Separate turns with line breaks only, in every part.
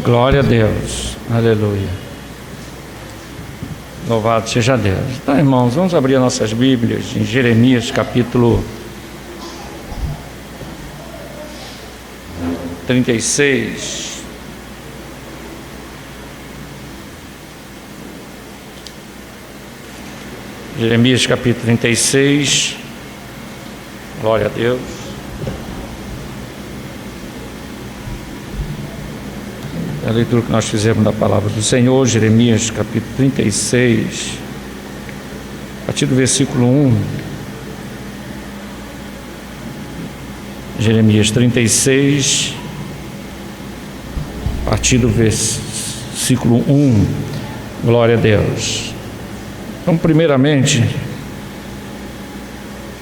Glória a Deus, aleluia. Louvado seja Deus. Então, irmãos, vamos abrir nossas Bíblias em Jeremias capítulo 36. Jeremias capítulo 36. Glória a Deus. A leitura que nós fizemos da palavra do Senhor, Jeremias capítulo 36, a partir do versículo 1. Jeremias 36, a partir do versículo 1. Glória a Deus. Então, primeiramente,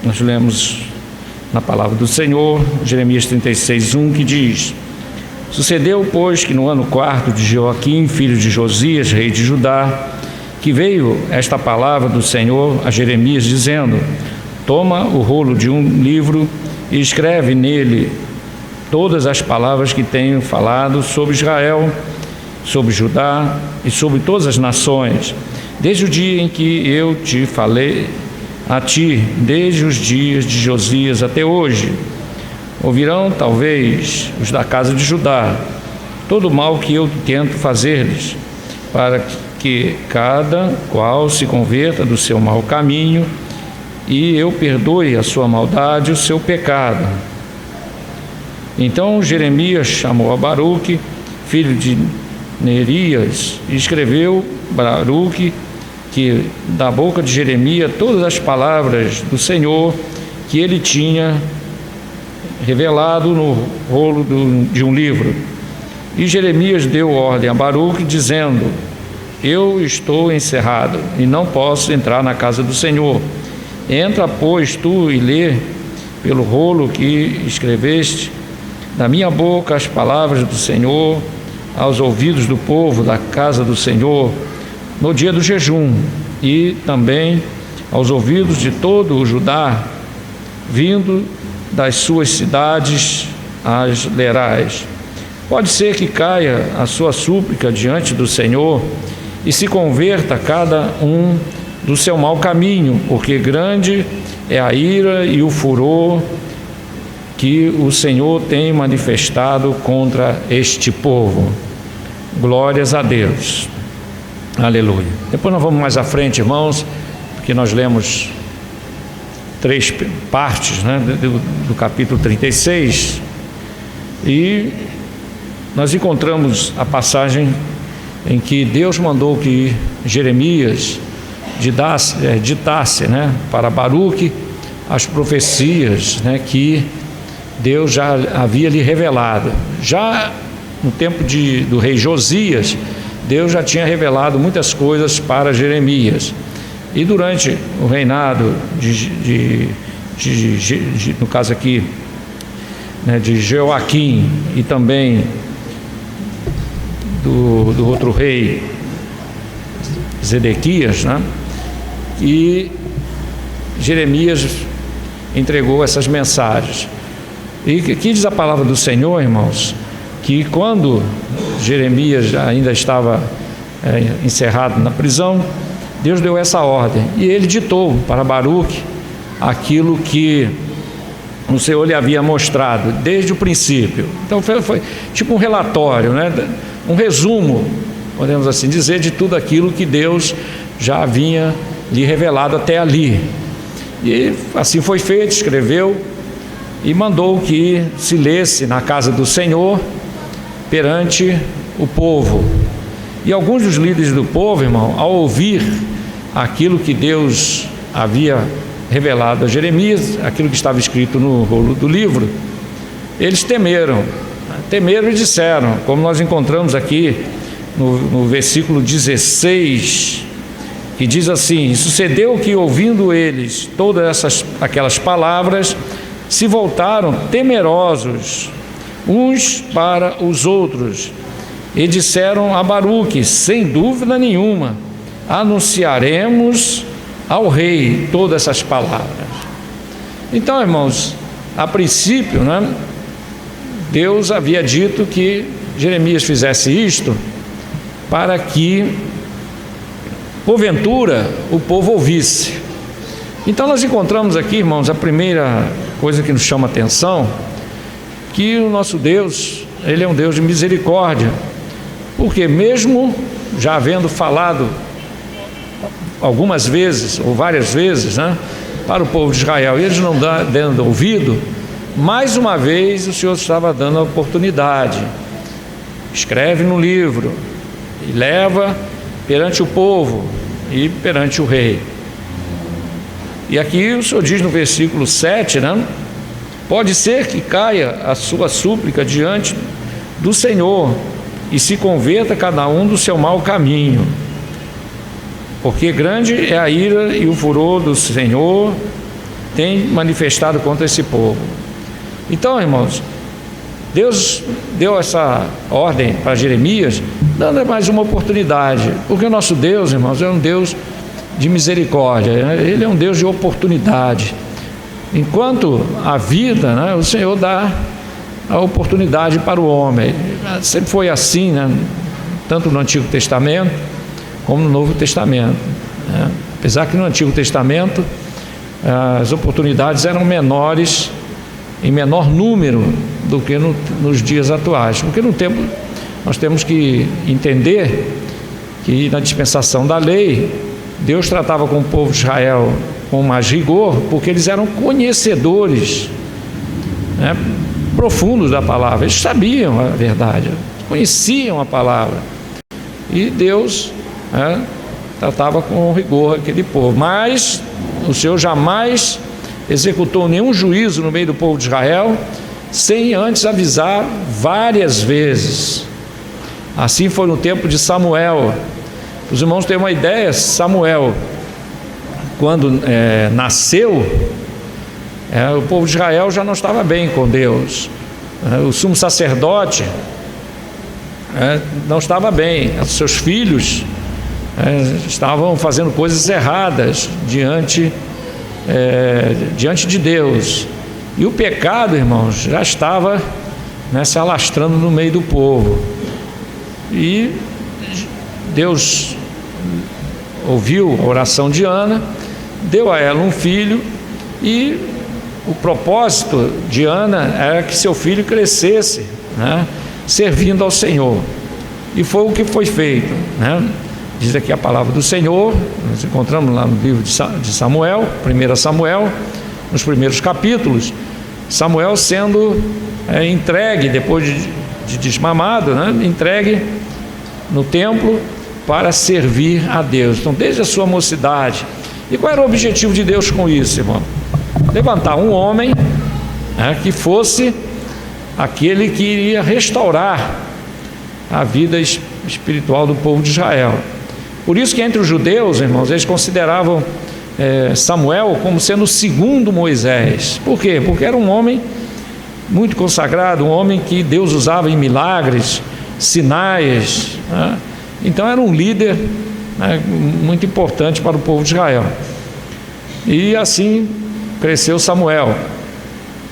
nós lemos na palavra do Senhor, Jeremias 36, 1, que diz: Sucedeu, pois, que no ano 4 de Joaquim, filho de Josias, rei de Judá, que veio esta palavra do Senhor a Jeremias, dizendo: Toma o rolo de um livro e escreve nele todas as palavras que tenho falado sobre Israel, sobre Judá e sobre todas as nações, desde o dia em que eu te falei a ti, desde os dias de Josias até hoje. Ouvirão, talvez, os da casa de Judá, todo o mal que eu tento fazer-lhes, para que cada qual se converta do seu mau caminho, e eu perdoe a sua maldade e o seu pecado. Então Jeremias chamou a Baruque, filho de Nerias, e escreveu Baruque, que da boca de Jeremias todas as palavras do Senhor que ele tinha revelado no rolo de um livro. E Jeremias deu ordem a Baruque, dizendo: Eu estou encerrado e não posso entrar na casa do Senhor. Entra, pois, tu e lê pelo rolo que escreveste da minha boca as palavras do Senhor aos ouvidos do povo da casa do Senhor no dia do jejum, e também aos ouvidos de todo o Judá, vindo das suas cidades as lerás. Pode ser que caia a sua súplica diante do Senhor e se converta cada um do seu mau caminho, porque grande é a ira e o furor que o Senhor tem manifestado contra este povo. Glórias a Deus. Aleluia. Depois nós vamos mais à frente, irmãos, porque nós lemos 3 partes, né, do capítulo 36, e nós encontramos a passagem em que Deus mandou que Jeremias ditasse, né, para Baruque as profecias, né, que Deus já havia lhe revelado. Já no tempo do rei Josias, Deus já tinha revelado muitas coisas para Jeremias. E durante o reinado no caso aqui, né, de Joaquim, e também do outro rei, Zedequias, né, e Jeremias entregou essas mensagens. E aqui diz a palavra do Senhor, irmãos, que quando Jeremias ainda estava encerrado na prisão, Deus deu essa ordem, e ele ditou para Baruque aquilo que o Senhor lhe havia mostrado desde o princípio. Então foi tipo um relatório, né? Um resumo, podemos assim dizer, de tudo aquilo que Deus já havia lhe revelado até ali. E assim foi feito, escreveu e mandou que se lesse na casa do Senhor perante o povo. E alguns dos líderes do povo, irmão, ao ouvir aquilo que Deus havia revelado a Jeremias, aquilo que estava escrito no rolo do livro, eles temeram e disseram, como nós encontramos aqui no versículo 16, que diz assim: E sucedeu que, ouvindo eles todas aquelas palavras, se voltaram temerosos uns para os outros, e disseram a Baruque: Sem dúvida nenhuma, anunciaremos ao rei todas essas palavras. Então, irmãos, a princípio, né, Deus havia dito que Jeremias fizesse isto para que, porventura, o povo ouvisse. Então nós encontramos aqui, irmãos, a primeira coisa que nos chama a atenção, que o nosso Deus, Ele é um Deus de misericórdia, porque mesmo já havendo falado algumas vezes, ou várias vezes, para o povo de Israel, e eles não dando ouvido, mais uma vez o Senhor estava dando a oportunidade. Escreve no livro e leva perante o povo e perante o rei. E aqui o Senhor diz no versículo 7, pode ser que caia a sua súplica diante do Senhor e se converta cada um do seu mau caminho, porque grande é a ira e o furor do Senhor tem manifestado contra esse povo. Então, irmãos, Deus deu essa ordem para Jeremias, dando mais uma oportunidade, porque o nosso Deus, irmãos, é um Deus de misericórdia, Ele é um Deus de oportunidade. Enquanto a vida, o Senhor dá a oportunidade para o homem. Sempre foi assim, tanto no Antigo Testamento como no Novo Testamento. Apesar que no Antigo Testamento as oportunidades eram menores, em menor número do que nos dias atuais, porque no tempo nós temos que entender que na dispensação da lei Deus tratava com o povo de Israel com mais rigor, porque eles eram conhecedores profundos da palavra, eles sabiam a verdade, conheciam a palavra, e Deus tratava com rigor aquele povo. Mas o Senhor jamais executou nenhum juízo no meio do povo de Israel sem antes avisar várias vezes. Assim foi no tempo de Samuel. Os irmãos têm uma ideia, Samuel, quando nasceu, o povo de Israel já não estava bem com Deus. O sumo sacerdote não estava bem, os seus filhos estavam fazendo coisas erradas diante de Deus, e o pecado, irmãos, já estava se alastrando no meio do povo, e Deus ouviu a oração de Ana, deu a ela um filho, e o propósito de Ana era que seu filho crescesse, servindo ao Senhor, e foi o que foi feito, Diz aqui a palavra do Senhor, nós encontramos lá no livro de Samuel, 1 Samuel, nos primeiros capítulos, Samuel sendo entregue, depois de desmamado, entregue no templo para servir a Deus. Então, desde a sua mocidade. E qual era o objetivo de Deus com isso, irmão? Levantar um homem que fosse aquele que iria restaurar a vida espiritual do povo de Israel. Por isso que entre os judeus, irmãos, eles consideravam Samuel como sendo o segundo Moisés. Por quê? Porque era um homem muito consagrado, um homem que Deus usava em milagres, sinais, Então era um líder muito importante para o povo de Israel. E assim cresceu Samuel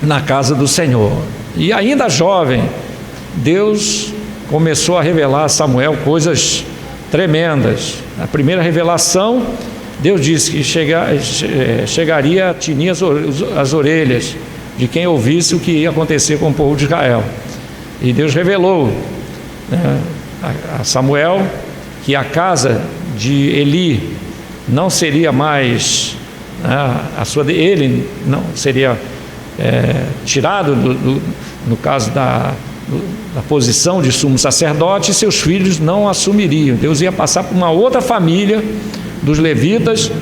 na casa do Senhor. E ainda jovem, Deus começou a revelar a Samuel coisas tremendas. A primeira revelação, Deus disse que chegaria a tinir as orelhas de quem ouvisse o que ia acontecer com o povo de Israel. E Deus revelou a Samuel que a casa de Eli não seria mais ele não seria tirado no caso da posição de sumo sacerdote, e seus filhos não assumiriam. Deus ia passar por uma outra família dos levitas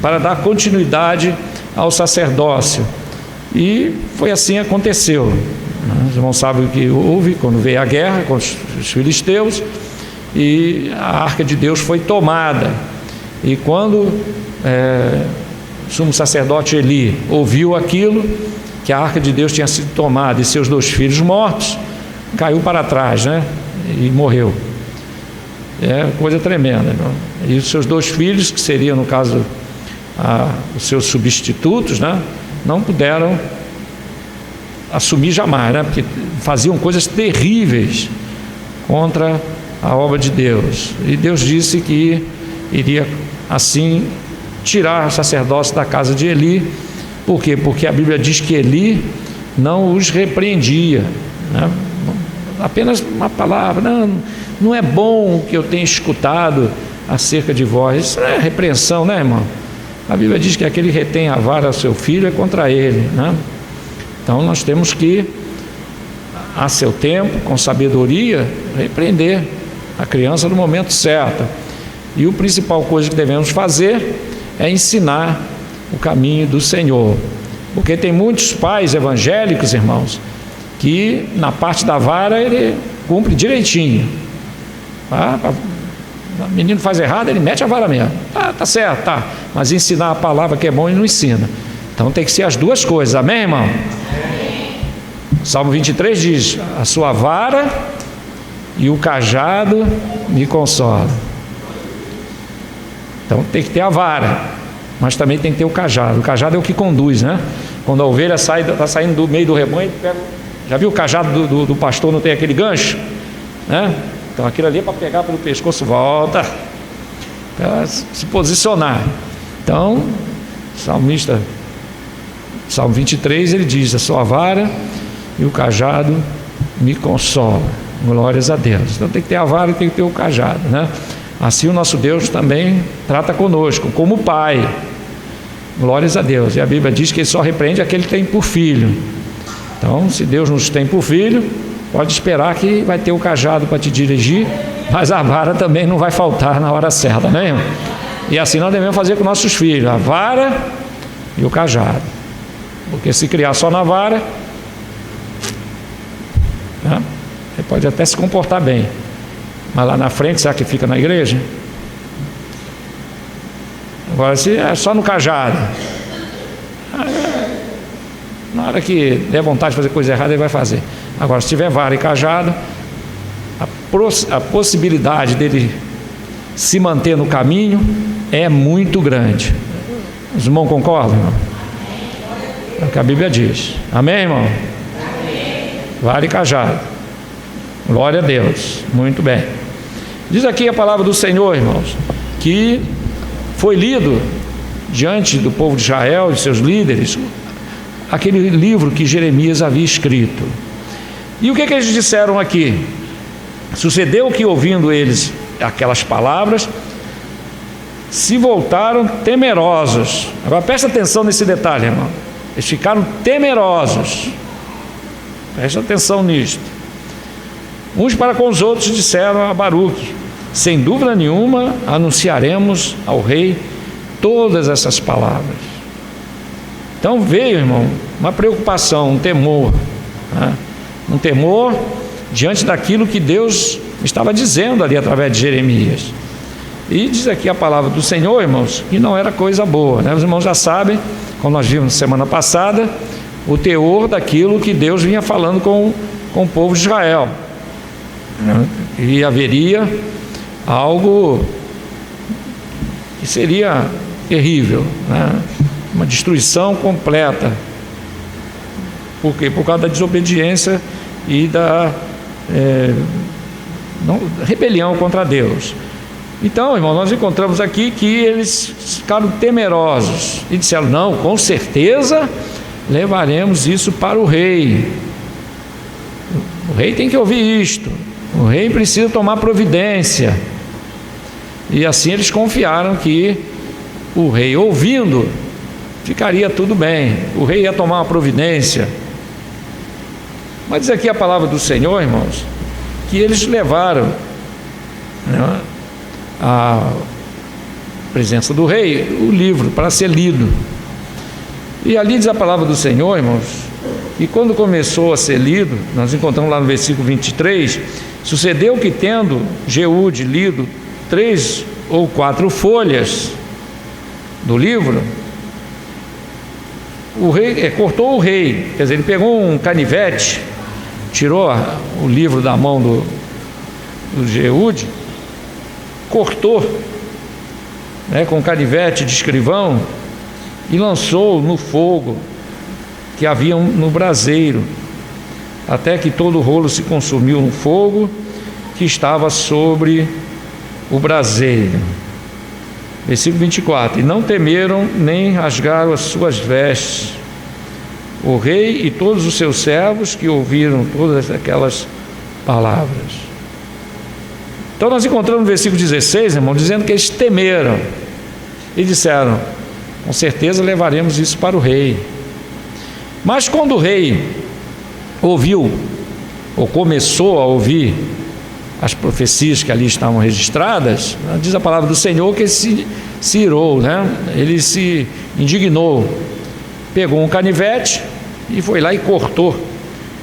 para dar continuidade ao sacerdócio, e foi assim que aconteceu. Os irmãos sabem o que houve quando veio a guerra com os filisteus, e a arca de Deus foi tomada. E quando o sumo sacerdote Eli ouviu aquilo, que a arca de Deus tinha sido tomada e seus 2 filhos mortos, caiu para trás, e morreu. Coisa tremenda, não? E os seus 2 filhos, que seriam no caso os seus substitutos, não puderam assumir jamais, porque faziam coisas terríveis contra a obra de Deus. E Deus disse que iria assim tirar o sacerdócio da casa de Eli. Por quê? Porque a Bíblia diz que Eli não os repreendia, né? Apenas uma palavra: não é bom o que eu tenho escutado acerca de vós. Isso é repreensão, né, irmão? A Bíblia diz que aquele que retém a vara ao seu filho é contra ele, né? Então nós temos que, a seu tempo, com sabedoria, repreender a criança no momento certo. E a principal coisa que devemos fazer é ensinar o caminho do Senhor. Porque tem muitos pais evangélicos, irmãos, que na parte da vara ele cumpre direitinho. O menino faz errado, ele mete a vara mesmo. Tá certo, tá. Mas ensinar a palavra que é bom, ele não ensina. Então tem que ser as duas coisas, amém, irmão? Salmo 23 diz: a sua vara e o cajado me consolam. Então tem que ter a vara, mas também tem que ter o cajado. O cajado é o que conduz, né? Quando a ovelha está saindo do meio do rebanho, ele pega. Já viu o cajado do pastor, não tem aquele gancho? Né? Então aquilo ali é para pegar pelo pescoço, volta, para se posicionar. Então, salmista, Salmo 23, ele diz: a sua vara e o cajado me consolam. Glórias a Deus. Então tem que ter a vara e tem que ter o cajado, né? Assim o nosso Deus também trata conosco, como Pai. Glórias a Deus. E a Bíblia diz que Ele só repreende aquele que tem por filho. Então, se Deus nos tem por filho, pode esperar que vai ter o cajado para te dirigir, mas a vara também não vai faltar na hora certa, né, irmão? E assim nós devemos fazer com nossos filhos: a vara e o cajado. Porque se criar só na vara, né, ele pode até se comportar bem, mas lá na frente, será que fica na igreja? Agora, se é só no cajado, na hora que der vontade de fazer coisa errada, ele vai fazer. Agora, se tiver vara e cajado, a possibilidade dele se manter no caminho é muito grande. Os irmãos concordam, irmão? É o que a Bíblia diz. Amém, irmão? Amém. Vara e cajado. Glória a Deus. Muito bem. Diz aqui a palavra do Senhor, irmãos, que foi lido diante do povo de Israel e seus líderes aquele livro que Jeremias havia escrito. E o que eles disseram aqui? Sucedeu que, ouvindo eles aquelas palavras, se voltaram temerosos. Agora presta atenção nesse detalhe, irmão. Eles ficaram temerosos. Presta atenção nisto. Uns para com os outros disseram a Baruque: sem dúvida nenhuma anunciaremos ao rei todas essas palavras. Então veio, irmão, uma preocupação, um temor, né? Um temor diante daquilo que Deus estava dizendo ali através de Jeremias. E diz aqui a palavra do Senhor, irmãos, que não era coisa boa, né? Os irmãos já sabem, como nós vimos semana passada, o teor daquilo que Deus vinha falando com o povo de Israel, né? E haveria algo que seria terrível, né? Uma destruição completa. Por quê? Por causa da desobediência e da rebelião contra Deus. Então, irmão, nós encontramos aqui que eles ficaram temerosos e disseram: não, com certeza levaremos isso para o rei. O rei tem que ouvir isto. O rei precisa tomar providência. E assim eles confiaram que o rei, ouvindo, ficaria tudo bem. O rei ia tomar uma providência. Mas diz aqui a palavra do Senhor, irmãos, que eles levaram, né, à presença do rei o livro para ser lido. E ali diz a palavra do Senhor, irmãos, que quando começou a ser lido, nós encontramos lá no versículo 23, sucedeu que, tendo Jeude lido 3 ou 4 folhas do livro, o rei cortou o rei, quer dizer, ele pegou um canivete, tirou o livro da mão do Jeude, cortou, né, com um canivete de escrivão, e lançou no fogo que havia no braseiro, até que todo o rolo se consumiu no fogo que estava sobre o braseiro. Versículo 24: e não temeram nem rasgaram as suas vestes. O rei e todos os seus servos que ouviram todas aquelas palavras. Então nós encontramos no versículo 16, irmão, dizendo que eles temeram e disseram: com certeza levaremos isso para o rei. Mas quando o rei ouviu, ou começou a ouvir as profecias que ali estavam registradas, diz a palavra do Senhor que ele se irou, ele se indignou, pegou um canivete e foi lá e cortou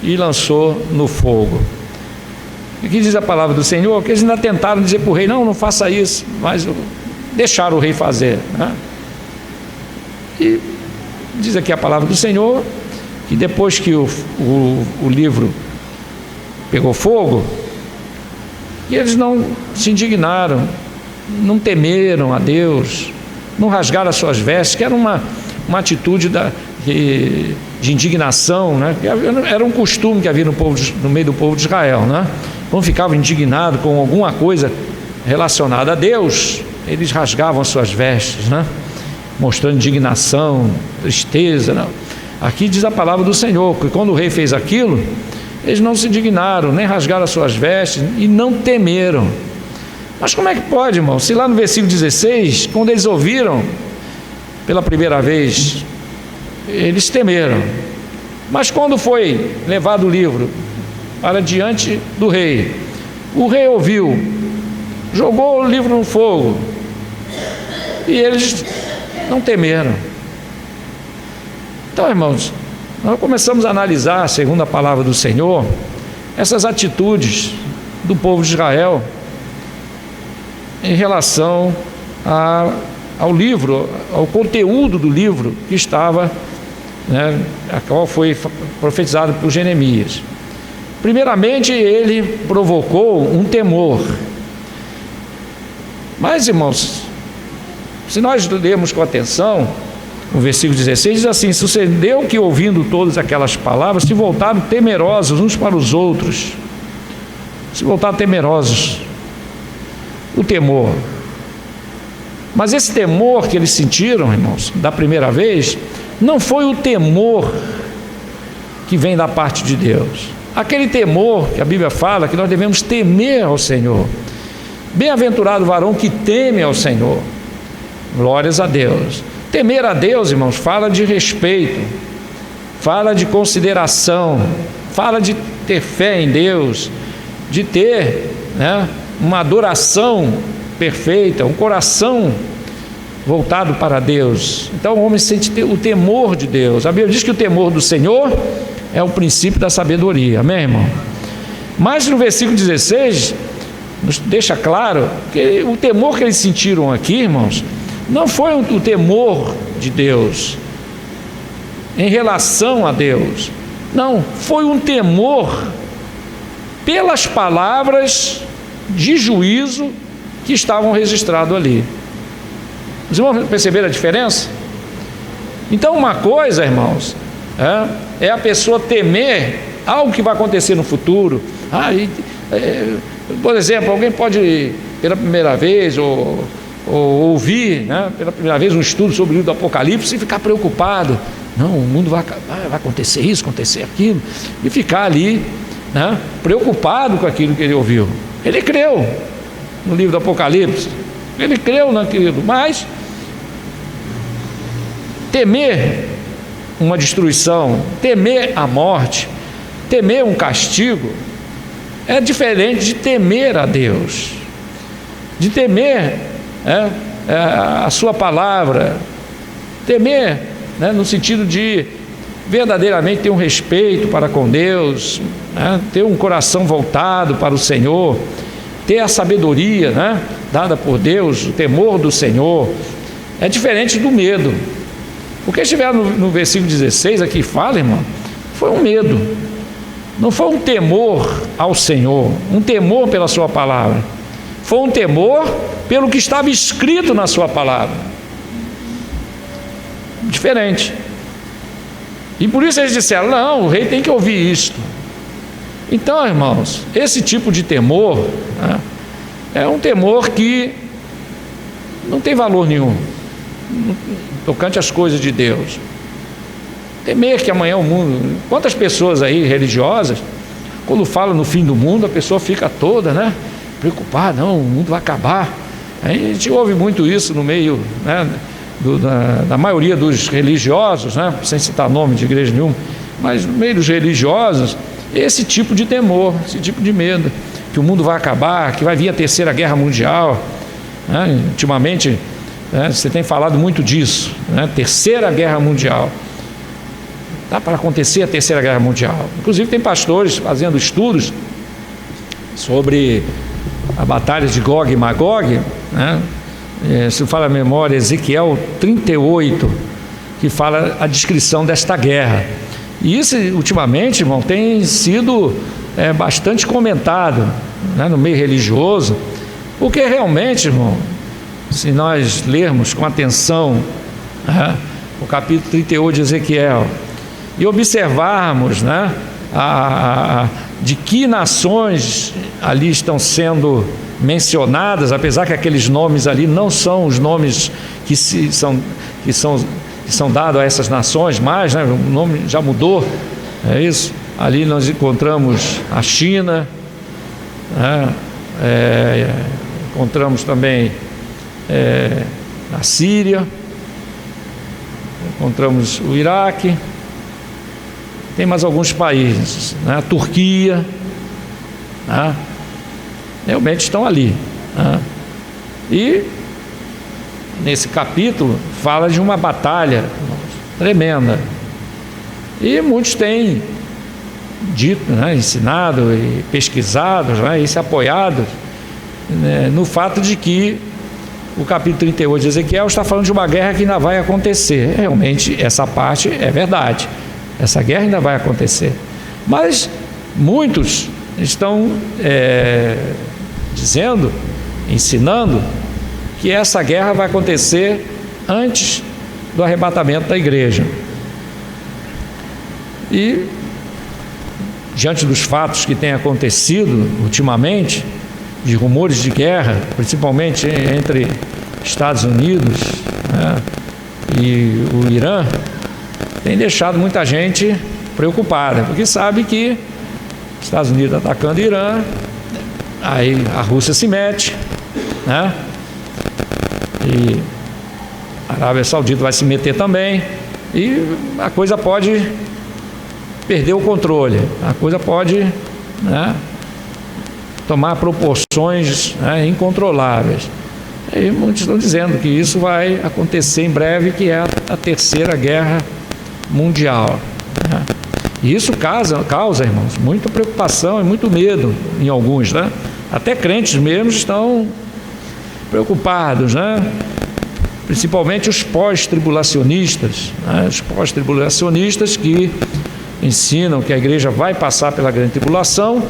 e lançou no fogo. E aqui diz a palavra do Senhor que eles ainda tentaram dizer para o rei: não faça isso, mas deixaram o rei fazer, E diz aqui a palavra do Senhor que depois que o livro pegou fogo, e eles não se indignaram, não temeram a Deus, não rasgaram as suas vestes, que era uma atitude de indignação, era um costume que havia no meio do povo de Israel, Quando ficavam indignados com alguma coisa relacionada a Deus, eles rasgavam as suas vestes, mostrando indignação, tristeza. Aqui diz a palavra do Senhor que quando o rei fez aquilo, eles não se indignaram, nem rasgaram as suas vestes e não temeram. Mas como é que pode, irmão? Se lá no versículo 16, quando eles ouviram pela primeira vez, eles temeram. Mas quando foi levado o livro para diante do rei, o rei ouviu, jogou o livro no fogo e eles não temeram. Então, irmãos, nós começamos a analisar, segundo a palavra do Senhor, essas atitudes do povo de Israel em relação ao livro, ao conteúdo do livro que estava, a qual foi profetizado por Jeremias. Primeiramente, ele provocou um temor. Mas, irmãos, se nós lermos com atenção, o versículo 16 diz assim: sucedeu que, ouvindo todas aquelas palavras, se voltaram temerosos uns para os outros. Se voltaram temerosos. O temor. Mas esse temor que eles sentiram, irmãos, da primeira vez, não foi o temor que vem da parte de Deus. Aquele temor que a Bíblia fala que nós devemos temer ao Senhor. Bem-aventurado o varão que teme ao Senhor. Glórias a Deus. Temer a Deus, irmãos, fala de respeito, fala de consideração, fala de ter fé em Deus, de ter uma adoração perfeita, um coração voltado para Deus. Então o homem sente o temor de Deus. A Bíblia diz que o temor do Senhor é o princípio da sabedoria, amém, irmão? Mas no versículo 16 nos deixa claro que o temor que eles sentiram aqui, irmãos, não foi o temor de Deus em relação a Deus, não, foi um temor pelas palavras de juízo que estavam registradas ali. Os irmãos perceberam a diferença? Então uma coisa, irmãos, é a pessoa temer algo que vai acontecer no futuro. Por exemplo, alguém pode pela primeira vez ou ouvir pela primeira vez um estudo sobre o livro do Apocalipse e ficar preocupado. Não, o mundo vai acontecer isso, acontecer aquilo, e ficar ali preocupado com aquilo que ele ouviu. Ele creu no livro do Apocalipse, ele creu naquilo, mas temer uma destruição, temer a morte, temer um castigo, é diferente de temer a Deus, de temer a sua palavra, temer no sentido de verdadeiramente ter um respeito para com Deus, ter um coração voltado para o Senhor, ter a sabedoria dada por Deus, o temor do Senhor. É diferente do medo. O que estiver no versículo 16 aqui fala, irmão, foi um medo, não foi um temor ao Senhor, um temor pela sua palavra, foi um temor pelo que estava escrito na sua palavra. Diferente. E por isso eles disseram: não, o rei tem que ouvir isto. Então, irmãos, esse tipo de temor, né, é um temor que não tem valor nenhum tocante às coisas de Deus. Temer que amanhã o mundo... Quantas pessoas aí religiosas, quando falam no fim do mundo, a pessoa fica toda, né, preocupada, não, o mundo vai acabar. A gente ouve muito isso no meio, né, da maioria dos religiosos, né, sem citar nome de igreja nenhuma, mas no meio dos religiosos, esse tipo de temor, esse tipo de medo, que o mundo vai acabar, que vai vir a terceira guerra mundial, né? Ultimamente, né, você tem falado muito disso, né? Terceira guerra mundial. Dá para acontecer a terceira guerra mundial. Inclusive tem pastores fazendo estudos sobre a batalha de Gog e Magog, né? Se fala a memória, Ezequiel 38, que fala a descrição desta guerra. E isso, ultimamente, irmão, tem sido bastante comentado, né, no meio religioso, porque realmente, irmão, se nós lermos com atenção, né, o capítulo 38 de Ezequiel e observarmos, né, de que nações ali estão sendo mencionadas, apesar que aqueles nomes ali não são os nomes que são dados a essas nações, mas, né, o nome já mudou, é isso. Ali nós encontramos a China, né, encontramos também a Síria, encontramos o Iraque, tem mais alguns países, né, a Turquia, né, realmente estão ali, né, e nesse capítulo fala de uma batalha tremenda, e muitos têm dito, né, ensinado e pesquisado, né, e se apoiado, né, no fato de que o capítulo 38 de Ezequiel está falando de uma guerra que ainda vai acontecer. Realmente essa parte é verdade, essa guerra ainda vai acontecer, mas muitos estão dizendo, ensinando que essa guerra vai acontecer antes do arrebatamento da igreja. E diante dos fatos que têm acontecido ultimamente, de rumores de guerra, principalmente entre Estados Unidos, né, e o Irã, tem deixado muita gente preocupada, porque sabe que Estados Unidos atacando o Irã, aí a Rússia se mete, né, e a Arábia Saudita vai se meter também, e a coisa pode perder o controle, a coisa pode, né, tomar proporções, né, incontroláveis. E muitos estão dizendo que isso vai acontecer em breve, que é a terceira guerra mundial, né? E isso causa, irmãos, muita preocupação e muito medo em alguns, né? Até crentes mesmo estão preocupados, né? Principalmente os pós-tribulacionistas, né? Os pós-tribulacionistas que ensinam que a igreja vai passar pela grande tribulação,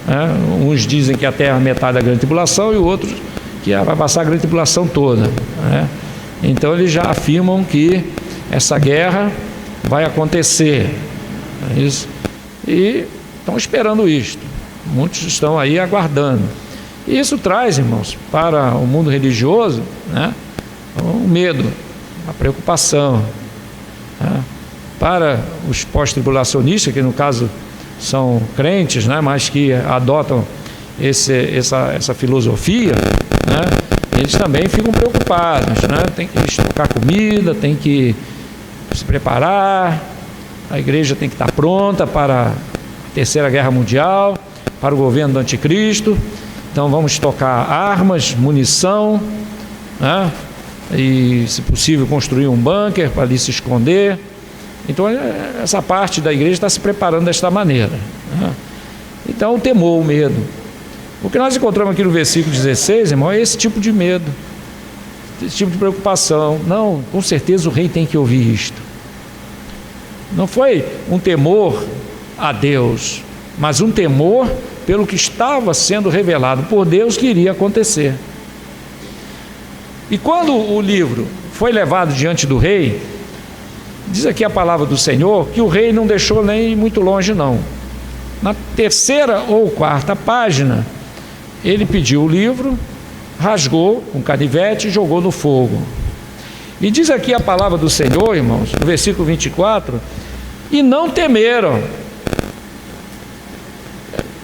né? Uns dizem que até a metade da grande tribulação e outros que vai passar a grande tribulação toda, né? Então eles já afirmam que essa guerra vai acontecer, é isso? E estão esperando isto. Muitos estão aí aguardando. E isso traz, irmãos, para o mundo religioso, né, o medo, a preocupação, né? Para os pós-tribulacionistas, que no caso são crentes, né, mas que adotam essa filosofia, né, eles também ficam preocupados, né? Tem que estocar comida, tem que se preparar, a igreja tem que estar pronta para a terceira guerra mundial, para o governo do anticristo. Então vamos estocar armas, munição, né? E, se possível, construir um bunker para ali se esconder. Então essa parte da igreja está se preparando desta maneira, né? Então o temor, o medo. O que nós encontramos aqui no versículo 16, irmão, é esse tipo de medo, esse tipo de preocupação. Não, com certeza o rei tem que ouvir isto. Não foi um temor a Deus, mas um temor pelo que estava sendo revelado por Deus que iria acontecer. E quando o livro foi levado diante do rei, diz aqui a palavra do Senhor que o rei não deixou nem ir muito longe não. na terceira ou quarta página, ele pediu o livro, rasgou com canivete e jogou no fogo. E diz aqui a palavra do Senhor, irmãos, no versículo 24, e não temeram.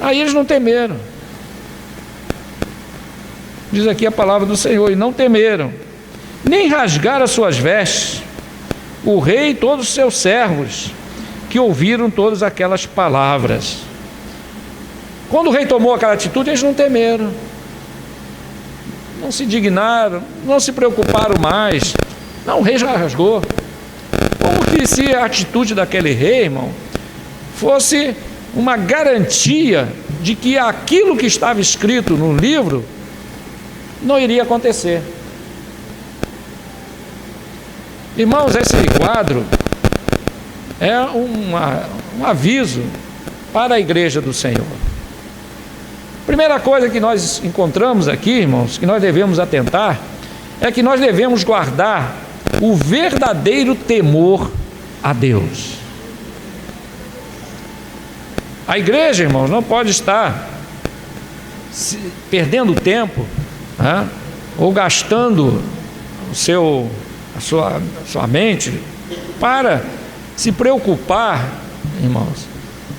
Aí eles não temeram. Diz aqui a palavra do Senhor, e não temeram, nem rasgaram as suas vestes, o rei e todos os seus servos, que ouviram todas aquelas palavras. Quando o rei tomou aquela atitude, eles não temeram, não se indignaram, não se preocuparam mais. Não, o rei já rasgou. Como que se a atitude daquele rei, irmão, fosse uma garantia de que aquilo que estava escrito no livro não iria acontecer. Irmãos, esse quadro é um aviso para a igreja do Senhor. Primeira coisa que nós encontramos aqui, irmãos, que nós devemos atentar, é que nós devemos guardar o verdadeiro temor a Deus. A igreja, irmãos, não pode estar perdendo tempo, né, ou gastando a sua mente para se preocupar, irmãos,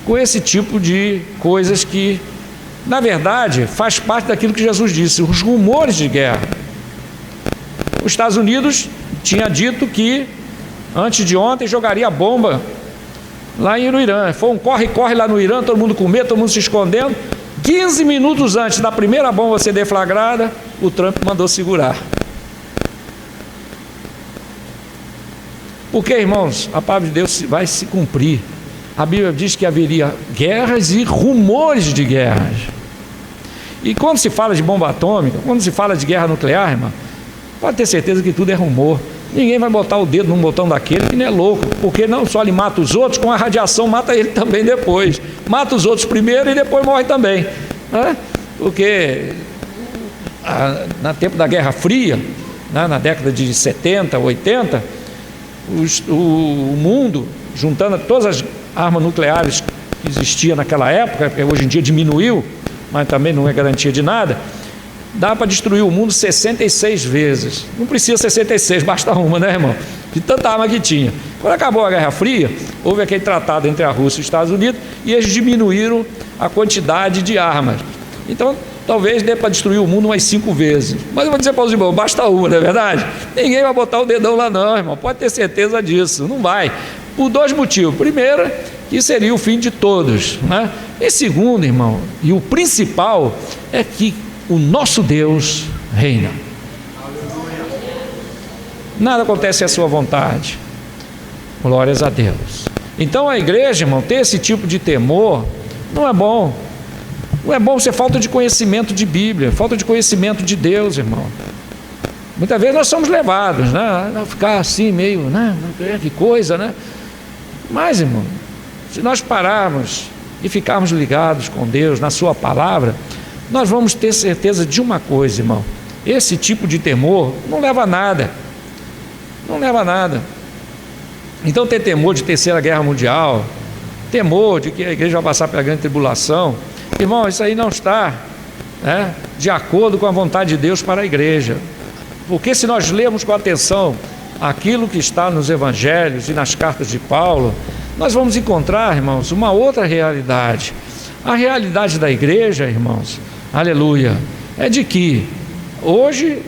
com esse tipo de coisas que, na verdade, faz parte daquilo que Jesus disse, os rumores de guerra. Os Estados Unidos tinha dito que antes de ontem jogaria bomba lá no Irã. Foi um corre-corre lá no Irã, todo mundo com medo, todo mundo se escondendo. 15 minutos antes da primeira bomba ser deflagrada, o Trump mandou segurar. Porque, irmãos, a palavra de Deus vai se cumprir. A Bíblia diz que haveria guerras e rumores de guerras. E quando se fala de bomba atômica, quando se fala de guerra nuclear, irmão, pode ter certeza que tudo é rumor. Ninguém vai botar o dedo num botão daquele que não é louco, porque não só ele mata os outros, com a radiação mata ele também depois. Mata os outros primeiro e depois morre também, né? Porque no tempo da Guerra Fria, né, na década de 70, 80, o mundo, juntando todas as armas nucleares que existiam naquela época, porque hoje em dia diminuiu, mas também não é garantia de nada, dá para destruir o mundo 66 vezes. Não precisa 66, basta uma, né, irmão? De tanta arma que tinha. Quando acabou a Guerra Fria, houve aquele tratado entre a Rússia e os Estados Unidos e eles diminuíram a quantidade de armas. Então, talvez dê para destruir o mundo umas 5 vezes. Mas eu vou dizer para os irmãos, basta uma, não é verdade? Ninguém vai botar o dedão lá não, irmão. Pode ter certeza disso. Não vai. Por 2 motivos. Primeiro, que seria o fim de todos, né? E segundo, irmão, e o principal, é que o nosso Deus reina. Nada acontece à sua vontade. Glórias a Deus. Então a igreja, irmão, ter esse tipo de temor não é bom. Não é bom ser falta de conhecimento de Bíblia, falta de conhecimento de Deus, irmão. Muitas vezes nós somos levados, né, a ficar assim meio, né, que coisa, né? Mas, irmão, se nós pararmos e ficarmos ligados com Deus na sua palavra, nós vamos ter certeza de uma coisa, irmão: esse tipo de temor não leva a nada. Não leva a nada. Então ter temor de terceira guerra mundial, temor de que a igreja vai passar pela grande tribulação, irmão, isso aí não está, né, de acordo com a vontade de Deus para a igreja. Porque se nós lermos com atenção aquilo que está nos evangelhos e nas cartas de Paulo, nós vamos encontrar, irmãos, uma outra realidade. A realidade da igreja, irmãos, aleluia, é de que hoje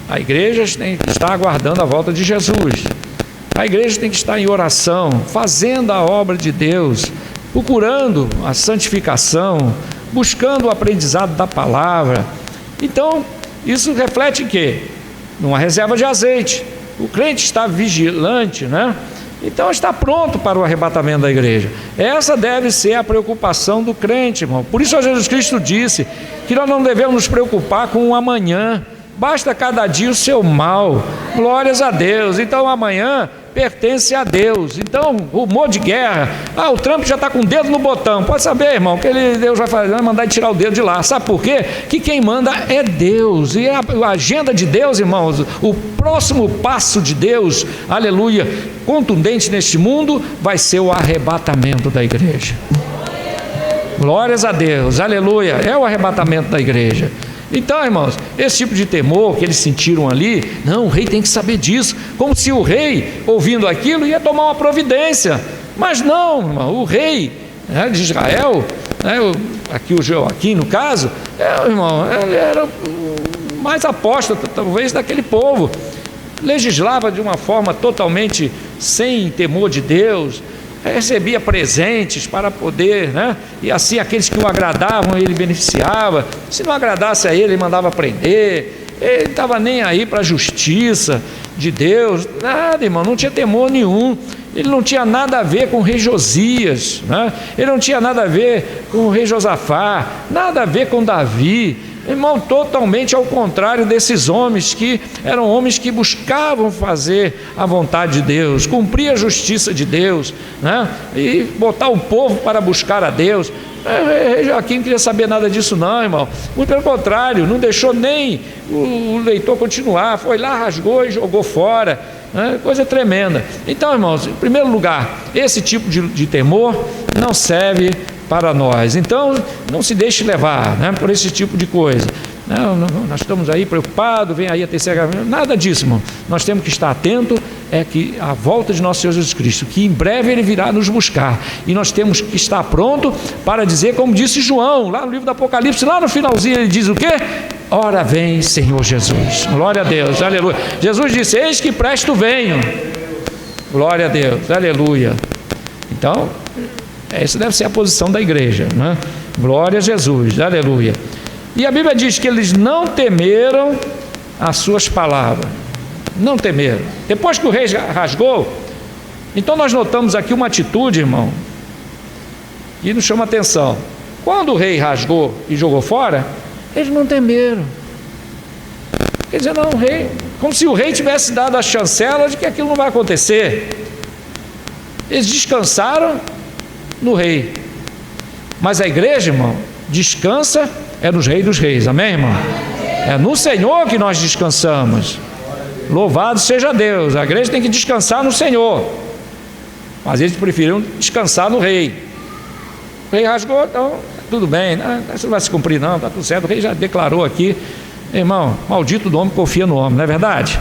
a igreja tem que estar aguardando a volta de Jesus. A igreja tem que estar em oração, fazendo a obra de Deus, procurando a santificação, buscando o aprendizado da palavra. Então, isso reflete em quê? Numa reserva de azeite. O crente está vigilante, né? Então está pronto para o arrebatamento da igreja. Essa deve ser a preocupação do crente, irmão. Por isso Jesus Cristo disse que nós não devemos nos preocupar com o amanhã. Basta cada dia o seu mal. Glórias a Deus. Então o amanhã pertence a Deus. Então, rumor de guerra, o Trump já está com o dedo no botão. Pode saber, irmão, que Deus vai fazer, vai mandar ele tirar o dedo de lá. Sabe por quê? Que quem manda é Deus. E a agenda de Deus, irmãos, o próximo passo de Deus, aleluia, contundente neste mundo, vai ser o arrebatamento da igreja. Glórias a Deus, aleluia. É o arrebatamento da igreja. Então, irmãos, esse tipo de temor que eles sentiram ali, não, o rei tem que saber disso, como se o rei, ouvindo aquilo, ia tomar uma providência. Mas não, irmão, o rei, né, de Israel, né, aqui o Joaquim no caso, irmão, ele era o mais apóstata talvez daquele povo, legislava de uma forma totalmente sem temor de Deus, recebia presentes para poder, né? E assim aqueles que o agradavam ele beneficiava, se não agradasse a ele mandava prender, ele não estava nem aí para a justiça de Deus, nada, irmão, não tinha temor nenhum. Ele não tinha nada a ver com o rei Josias, né? Ele não tinha nada a ver com o rei Josafá, nada a ver com Davi, irmão, totalmente ao contrário desses homens que eram homens que buscavam fazer a vontade de Deus, cumprir a justiça de Deus, né? E botar o povo para buscar a Deus. Joaquim não queria saber nada disso não, irmão, muito pelo contrário, não deixou nem o leitor continuar, foi lá, rasgou e jogou fora, né? Coisa tremenda. Então, irmãos, em primeiro lugar, esse tipo de temor não serve para nós. Então, não se deixe levar, né, por esse tipo de coisa. Não, nós estamos aí preocupados, vem aí a terceira, nada disso, irmão. Nós temos que estar atento, que a volta de nosso Senhor Jesus Cristo, que em breve Ele virá nos buscar, e nós temos que estar pronto para dizer, como disse João, lá no livro do Apocalipse, lá no finalzinho ele diz o quê? Ora vem Senhor Jesus, glória a Deus, aleluia. Jesus disse, eis que presto venho, glória a Deus, aleluia. Então, essa deve ser a posição da igreja, né? Glória a Jesus, aleluia. E a Bíblia diz que eles não temeram as suas palavras, não temeram. Depois que o rei rasgou, então nós notamos aqui uma atitude, irmão, que nos chama atenção. Quando o rei rasgou e jogou fora, eles não temeram. Quer dizer, não, o rei, como se o rei tivesse dado a chancela de que aquilo não vai acontecer. Eles descansaram no rei. Mas a igreja, irmão, descansa nos reis dos reis, amém, irmão? É no Senhor que nós descansamos. Louvado seja Deus. A igreja tem que descansar no Senhor, mas eles preferiram descansar no rei. O rei rasgou, então tudo bem, isso não vai se cumprir não, está tudo certo. O rei já declarou aqui, irmão, maldito do homem que confia no homem, não é verdade?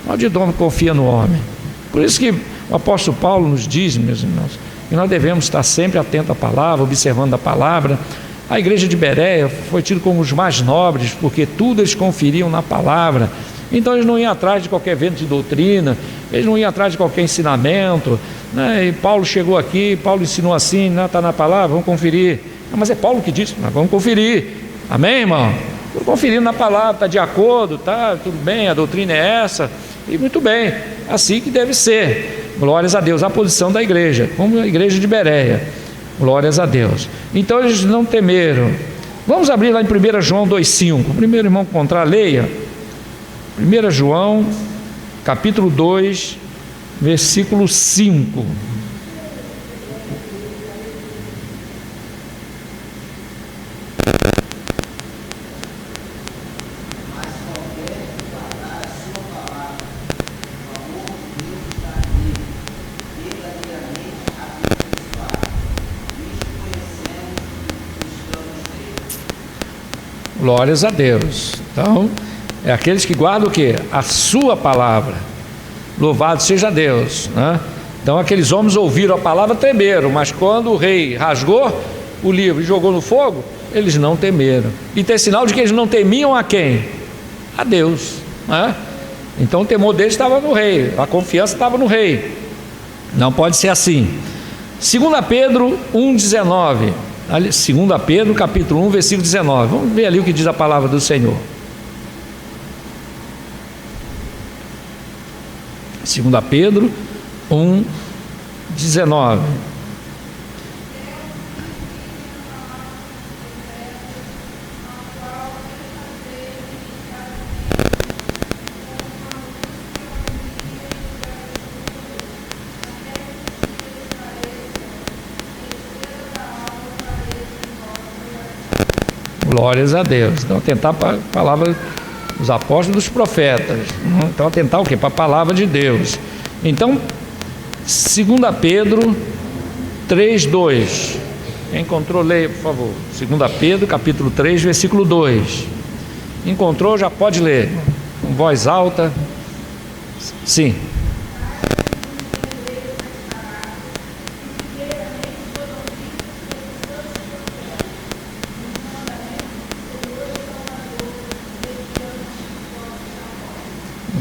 Maldito do homem que confia no homem. Por isso que o apóstolo Paulo nos diz, meus irmãos, que nós devemos estar sempre atentos à palavra, observando a palavra. A igreja de Bereia foi tida como os mais nobres, porque tudo eles conferiam na palavra. Então eles não iam atrás de qualquer vento de doutrina, eles não iam atrás de qualquer ensinamento, né? E Paulo chegou aqui, Paulo ensinou assim, não está na palavra, vamos conferir. Mas é Paulo que disse, mas vamos conferir, amém, irmão? Vamos conferir na palavra, está de acordo, tá, tudo bem, a doutrina é essa, e muito bem, assim que deve ser. Glórias a Deus, a posição da igreja, como a igreja de Bereia, glórias a Deus. Então eles não temeram. Vamos abrir lá em 1 João 2,5. Primeiro irmão encontrar, leia 1 João capítulo 2, versículo 5. Glórias a Deus. Então, é aqueles que guardam o quê? A sua palavra. Louvado seja Deus, né? Então, aqueles homens ouviram a palavra, tremeram, mas quando o rei rasgou o livro e jogou no fogo, eles não temeram. E tem sinal de que eles não temiam a quem? A Deus, né? Então, o temor deles estava no rei, a confiança estava no rei. Não pode ser assim. 2 Pedro 1,19. 2 Pedro capítulo 1, versículo 19. Vamos ver ali o que diz a palavra do Senhor. 2 Pedro 1, 19. Glórias a Deus. Então, atentar para a palavra dos apóstolos, dos profetas. Então, atentar o quê? Para a palavra de Deus. Então, 2 Pedro 3:2. Quem encontrou, leia, por favor. 2 Pedro, capítulo 3, versículo 2. Encontrou, já pode ler. Com voz alta. Sim.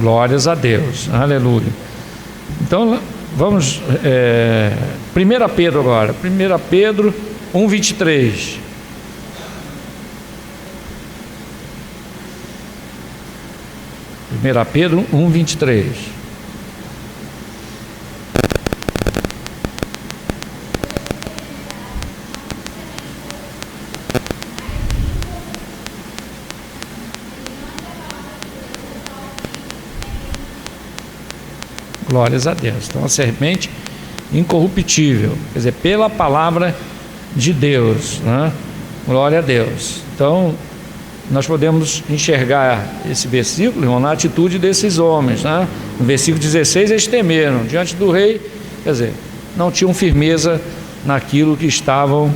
Glórias a Deus. Aleluia. Então, vamos... 1 Pedro agora. 1 Pedro 1, 23. Pedro 1, 23. Glórias a Deus. Então, a serpente incorruptível, quer dizer, pela palavra de Deus, né? Glória a Deus. Então, nós podemos enxergar esse versículo, irmão, na atitude desses homens, né? No versículo 16, eles temeram diante do rei, quer dizer, não tinham firmeza naquilo que estavam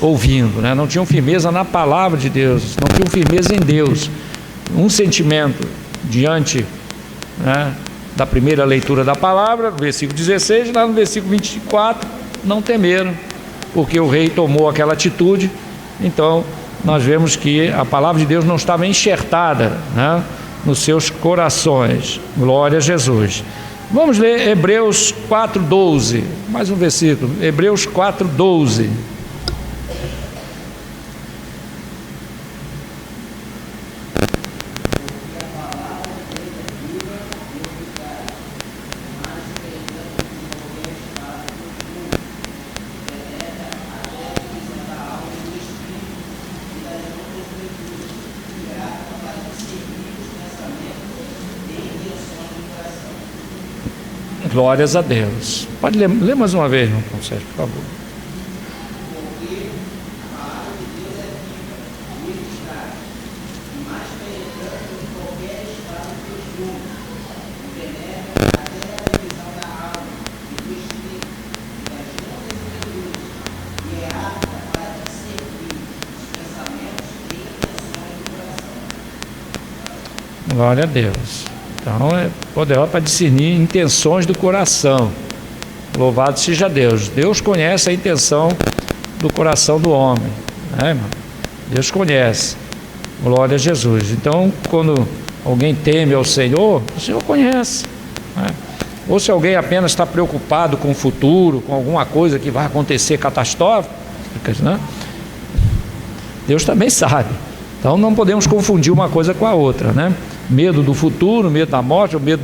ouvindo, né? Não tinham firmeza na palavra de Deus, não tinham firmeza em Deus. Um sentimento diante, né, da primeira leitura da palavra, versículo 16, lá no versículo 24, não temeram, porque o rei tomou aquela atitude. Então, nós vemos que a palavra de Deus não estava enxertada, né, nos seus corações. Glória a Jesus. Vamos ler Hebreus 4:12, mais um versículo, Hebreus 4:12. Glórias a Deus. Pode ler mais uma vez, irmão Sérgio, por favor. Glória a Deus. Então é poderoso para discernir intenções do coração. Louvado seja Deus. Deus conhece a intenção do coração do homem, né, irmão? Deus conhece. Glória a Jesus. Então, quando alguém teme ao Senhor, o Senhor conhece, né? Ou se alguém apenas está preocupado com o futuro, com alguma coisa que vai acontecer catastrófica, né? Deus também sabe. Então não podemos confundir uma coisa com a outra, né? Medo do futuro, medo da morte, ou medo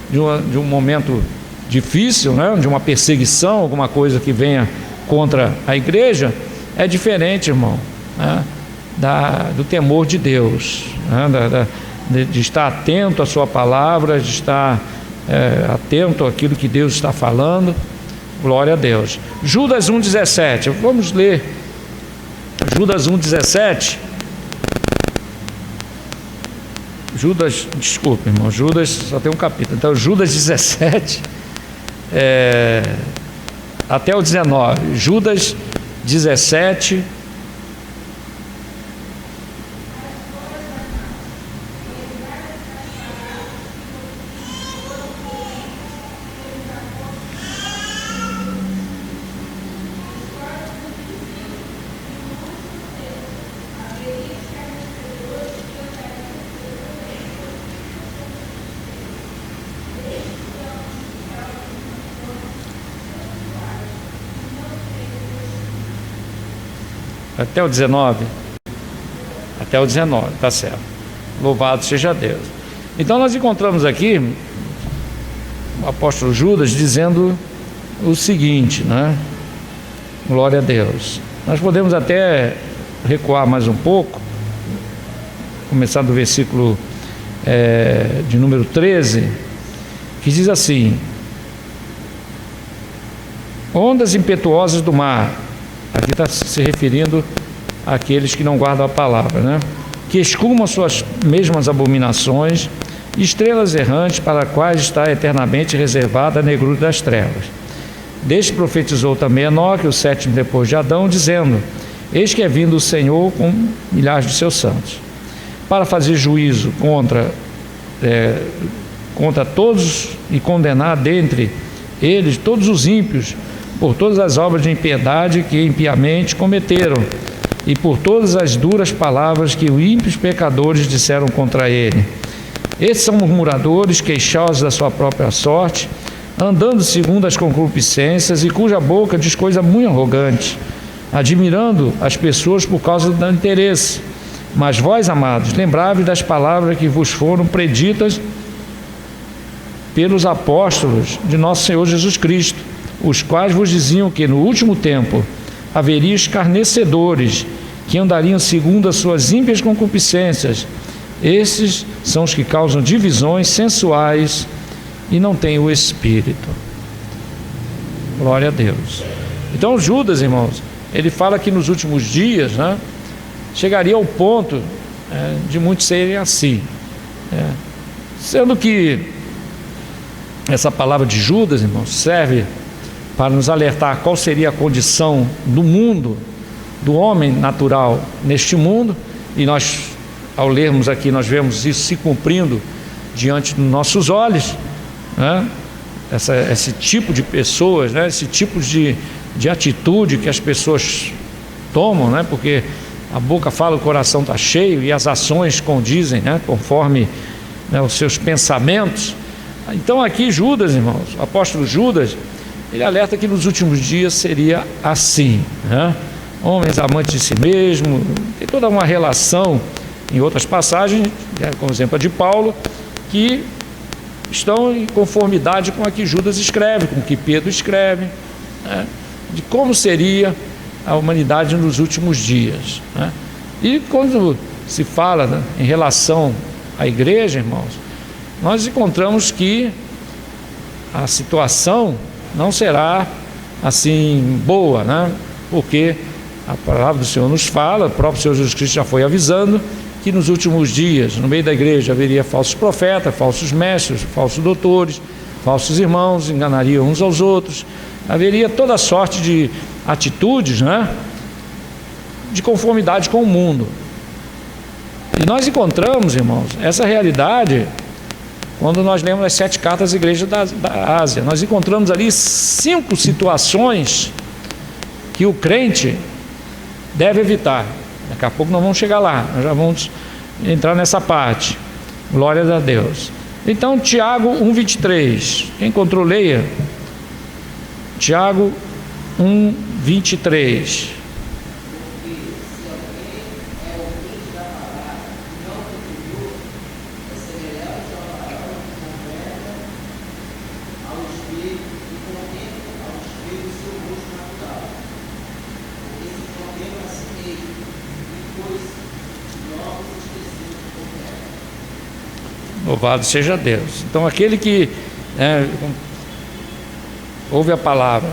de um momento difícil, né? De uma perseguição, alguma coisa que venha contra a igreja, é diferente, irmão, né? Do temor de Deus, né? De estar atento à sua palavra, de estar atento àquilo que Deus está falando. Glória a Deus. Judas 1,17, vamos ler Judas 1,17. Judas, desculpe, irmão, Judas só tem um capítulo. Então, Judas 17 até o 19. Judas 17. Até o 19. Até o 19, tá certo. Louvado seja Deus. Então nós encontramos aqui o apóstolo Judas dizendo o seguinte, né? Glória a Deus. Nós podemos até recuar mais um pouco, começar do versículo de número 13, que diz assim: ondas impetuosas do mar. Aqui está se referindo àqueles que não guardam a palavra, né? Que escumam suas mesmas abominações, estrelas errantes para as quais está eternamente reservada a negrura das trevas. Deste profetizou também Enoque, o sétimo depois de Adão, dizendo: eis que é vindo o Senhor com milhares de seus santos, para fazer juízo contra todos e condenar dentre eles todos os ímpios, por todas as obras de impiedade que impiamente cometeram, e por todas as duras palavras que os ímpios pecadores disseram contra ele. Estes são murmuradores, queixosos da sua própria sorte, andando segundo as concupiscências, e cuja boca diz coisa muito arrogante, admirando as pessoas por causa do interesse. Mas vós, amados, lembrai-vos das palavras que vos foram preditas pelos apóstolos de nosso Senhor Jesus Cristo, os quais vos diziam que no último tempo haveria escarnecedores, que andariam segundo as suas ímpias concupiscências. Esses são os que causam divisões sensuais e não têm o Espírito. Glória a Deus. Então Judas, irmãos, ele fala que nos últimos dias, chegaria ao ponto de muitos serem assim, sendo que essa palavra de Judas, irmãos, serve para nos alertar qual seria a condição do mundo, do homem natural neste mundo, e nós, ao lermos aqui, nós vemos isso se cumprindo diante dos nossos olhos, esse tipo de pessoas, esse tipo de atitude que as pessoas tomam, porque a boca fala, o coração está cheio, e as ações condizem, conforme os seus pensamentos. Então aqui Judas, irmãos, o apóstolo Judas, ele alerta que nos últimos dias seria assim, homens amantes de si mesmo. Tem toda uma relação em outras passagens, como exemplo a de Paulo, que estão em conformidade com a que Judas escreve, com o que Pedro escreve, de como seria a humanidade nos últimos dias. E quando se fala em relação à igreja, irmãos, nós encontramos que a situação não será assim boa, porque a palavra do Senhor nos fala, o próprio Senhor Jesus Cristo já foi avisando que nos últimos dias, no meio da igreja, haveria falsos profetas, falsos mestres, falsos doutores, falsos irmãos, enganariam uns aos outros, haveria toda sorte de atitudes, de conformidade com o mundo. E nós encontramos, irmãos, essa realidade quando nós lemos as 7 cartas à igreja da Ásia. Nós encontramos ali 5 situações que o crente deve evitar. Daqui a pouco nós vamos chegar lá, nós já vamos entrar nessa parte. Glória a Deus. Então, Tiago 1,23. Quem encontrou, leia. Tiago 1,23. Louvado seja Deus. Então aquele que ouve a palavra,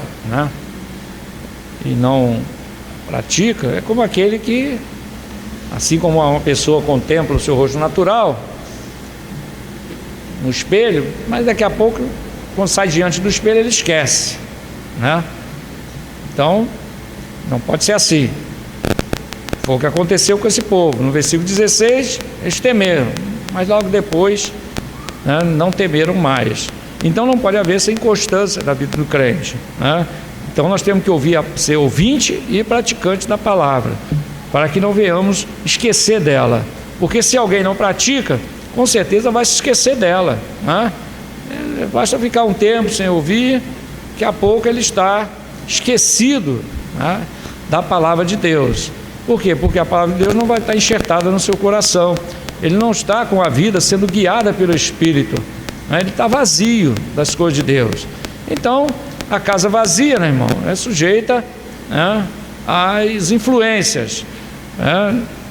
e não pratica, é como aquele que, assim como uma pessoa contempla o seu rosto natural no espelho, mas daqui a pouco, quando sai diante do espelho, ele esquece, Então não pode ser assim. Foi o que aconteceu com esse povo. No versículo 16, eles temeram, mas logo depois não temeram mais. Então não pode haver essa inconstância na vida do crente. Então nós temos que ser ouvinte e praticante da palavra, para que não venhamos esquecer dela, porque se alguém não pratica, com certeza vai se esquecer dela. Basta ficar um tempo sem ouvir, daqui a pouco ele está esquecido da palavra de Deus. Por quê? Porque a palavra de Deus não vai estar enxertada no seu coração. Ele não está com a vida sendo guiada pelo Espírito, ele está vazio das coisas de Deus. Então a casa vazia, irmão, é sujeita às influências,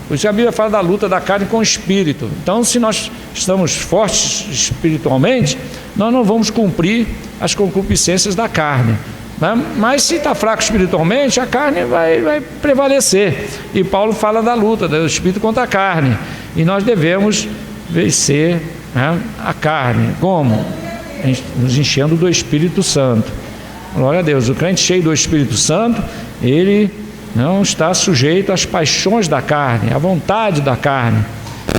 Por isso a Bíblia fala da luta da carne com o Espírito. Então, se nós estamos fortes espiritualmente, nós não vamos cumprir as concupiscências da carne, mas se está fraco espiritualmente, a carne vai prevalecer. E Paulo fala da luta do Espírito contra a carne, e nós devemos vencer a carne. Como? Nos enchendo do Espírito Santo. Glória a Deus. O crente cheio do Espírito Santo, ele não está sujeito às paixões da carne, à vontade da carne,